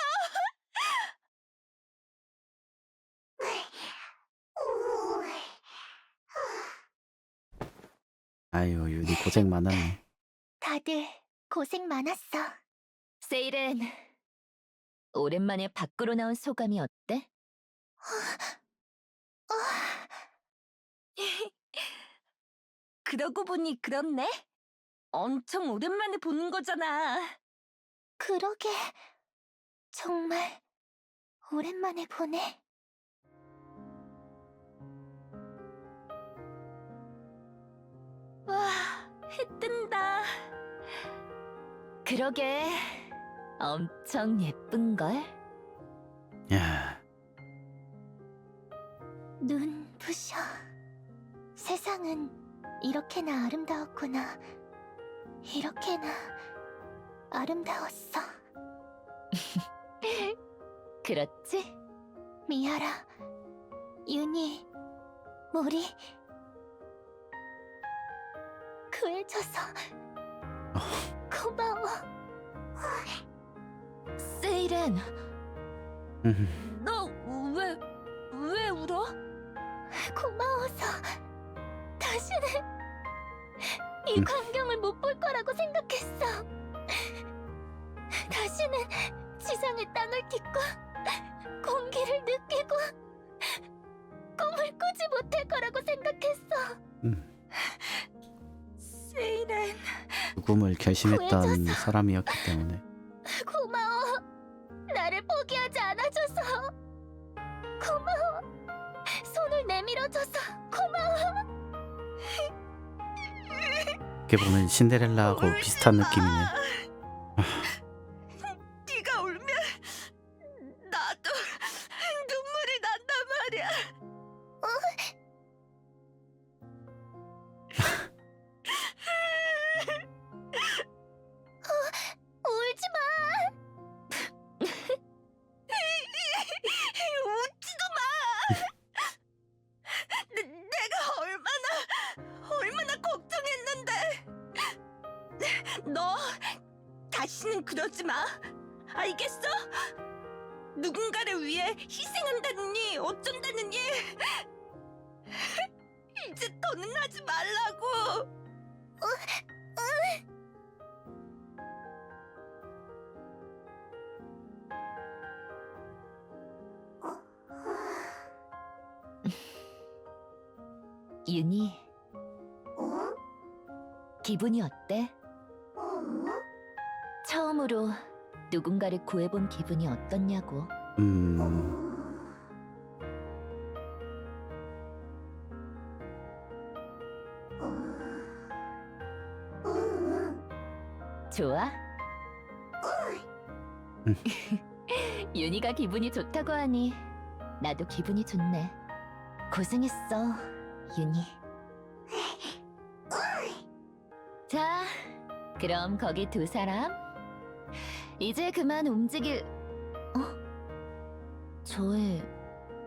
아유, 윤희 고생 많았네. 다들 고생 많았어. 세일은 오랜만에 밖으로 나온 소감이 어때? 그러고 보니 그렇네. 엄청 오랜만에 보는 거잖아. 그러게, 정말 오랜만에 보네. 와, 해 뜬다. 그러게 엄청 예쁜걸? 야, 눈 부셔. 세상은 이렇게나 아름다웠구나. 이렇게나 아름다웠어. 그렇지? 미아라, 윤희, 모리. 구해줘서 고마워. 세일은 너 왜 울어? 고마워서 다시는 이 광경을 못 볼 거라고 생각했어. 다시는 지상의 땅을 딛고 공기를 느끼고 꿈을 꾸지 못할 거라고 생각했어. 세일은 죽음을 결심했던 구해줘서. 사람이었기 때문에. 고마워. 나를 포기하지 않아줘서 고마워. 손을 내밀어줘서 고마워. 이렇게 보면 신데렐라하고 비슷한 느낌이네. 네가 울면 나도 눈물이 난단 말이야. 울지 마. 웃지도 마. 내가 얼마나 걱정했는데. 너 다시는 그러지 마. 알겠어? 누군가를 위해 희생한다느니 어쩐다느니 이제 더는 하지 말라고. 윤희, 기분이 어때? 처음으로 누군가를 구해본 기분이 어떻냐고. 좋아? 윤희가 기분이 좋다고 하니 나도 기분이 좋네. 고생했어, 윤희. 자, 그럼 거기 두 사람 이제 그만 움직일. 저애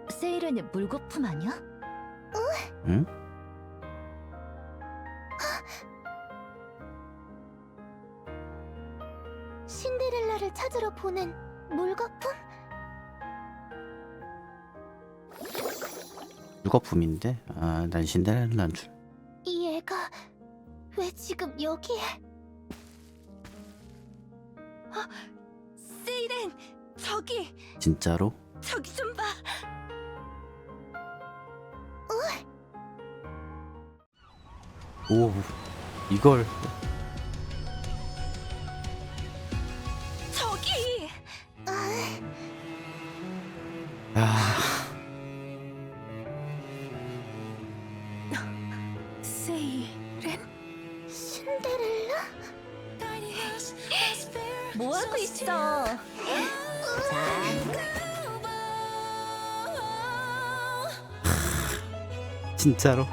세이렌의 물거품 아니야? 응? 신데렐라를 찾으러 보낸 물거품? 물거품인데? 아, 난 신데렐라인 줄. 이 애가 왜 지금 여기에? 세이렌, 저기 진짜로? 좀 봐. 오, 이걸. 저기. 아, 세이렌? 신데렐라? 뭐 하고 있어? 진짜로?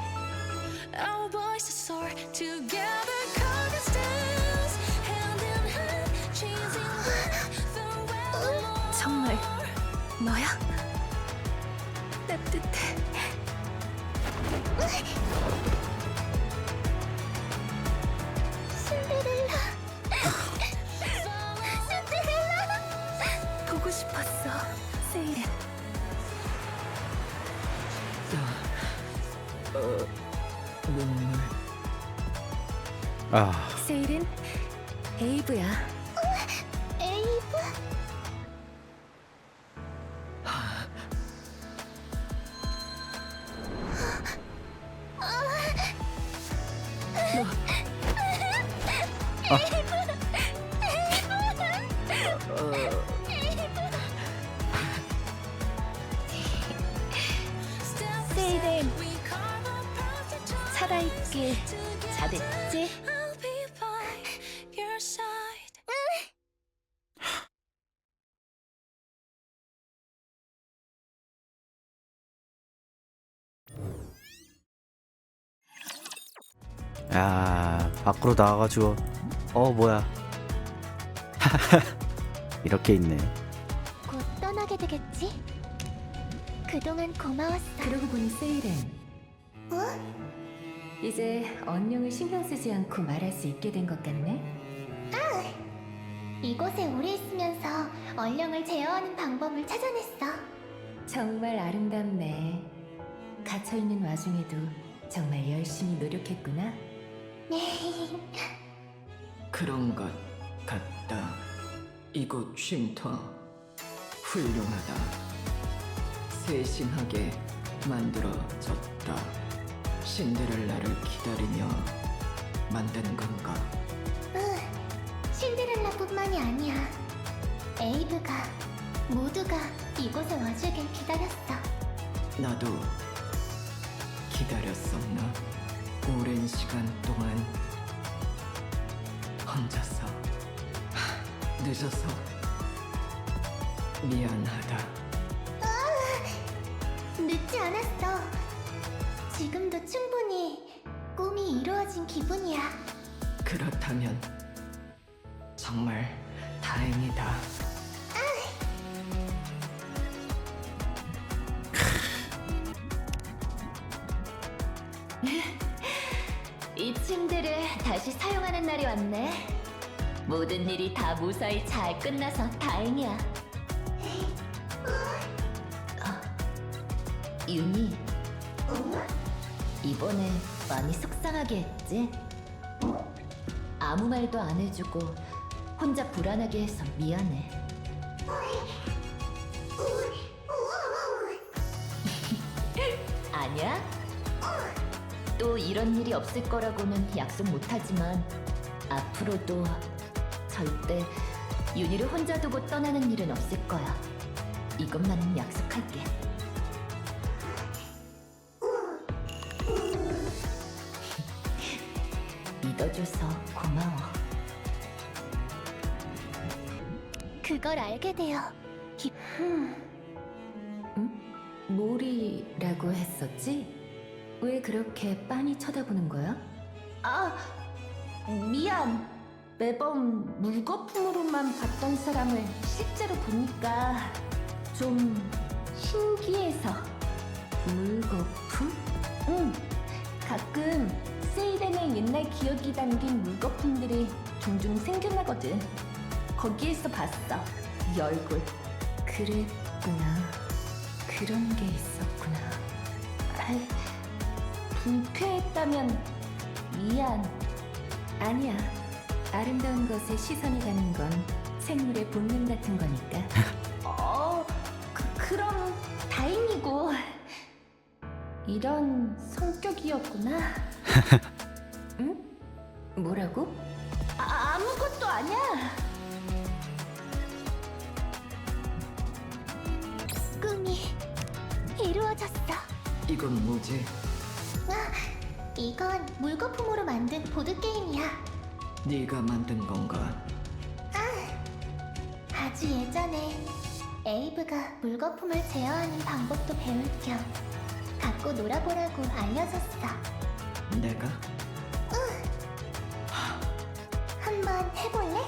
정말 너야? 따뜻해. 신데렐라. 보고 싶었어, 세이렌. 눈물. 아, 세이렌, 에이브야. 에이브? 세이렌, 살아있길 잘했지? 야, 밖으로 나와가지고, 뭐야. 이렇게 있네. 곧 떠나게 되겠지? 그동안 고마웠어. 그러고 보니 세이렌, 이제 언령을 신경 쓰지 않고 말할 수 있게 된 것 같네. 이곳에 오래 있으면서 얼령을 제어하는 방법을 찾아냈어. 정말 아름답네. 갇혀있는 와중에도 정말 열심히 노력했구나. 그런 것 같다. 이곳 쉼터 훌륭하다. 세심하게 만들어졌다. 신데렐라를 기다리며 만든 건가? 신데렐라뿐만이 아니야. 에이브가 모두가 이곳에 와주길 기다렸어. 나도 기다렸었나? 오랜 시간 동안 혼자서 늦어서 미안하다. 늦지 않았어. 지금도 충분히 꿈이 이루어진 기분이야. 그렇다면 정말 다행이다. 이 침대를 다시 사용하는 날이 왔네. 모든 일이 다 무사히 잘 끝나서 다행이야. 윤희, 이번에 많이 속상하게 했지? 아무 말도 안 해주고 혼자 불안하게 해서 미안해. 아니야? 또 이런 일이 없을 거라고는 약속 못하지만 앞으로도 절대 윤희를 혼자 두고 떠나는 일은 없을 거야. 이것만은 약속할게. 믿어줘서 고마워. 그걸 알게 되어 몰이라고 했었지? 왜 그렇게 빤히 쳐다보는 거야? 아, 미안. 매번 물거품으로만 봤던 사람을 실제로 보니까 좀 신기해서. 물거품? 응. 가끔 세일에는 옛날 기억이 담긴 물거품들이 종종 생겨나거든. 거기에서 봤어. 이 얼굴. 그랬구나. 그런 게 있었구나. 아이, 불쾌했다면 미안. 아니야. 아름다운 것에 시선이 가는 건 생물의 본능 같은 거니까. 그럼 다행이고. 이런 성격이었구나. 응? 뭐라고? 아무것도 아니야. 꿈이 이루어졌어. 이건 뭐지? 이건 물거품으로 만든 보드게임이야. 네가 만든 건가? 아주 예전에 에이브가 물거품을 제어하는 방법도 배울 겸 갖고 놀아보라고 알려줬어. 내가? 한번 해볼래?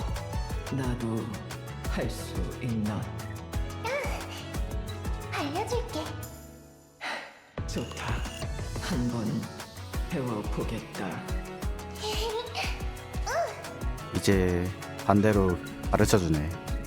나도 할 수 있나? 알려줄게. 좋다. 한번 배워보겠다. 이제 반대로 가르쳐주네.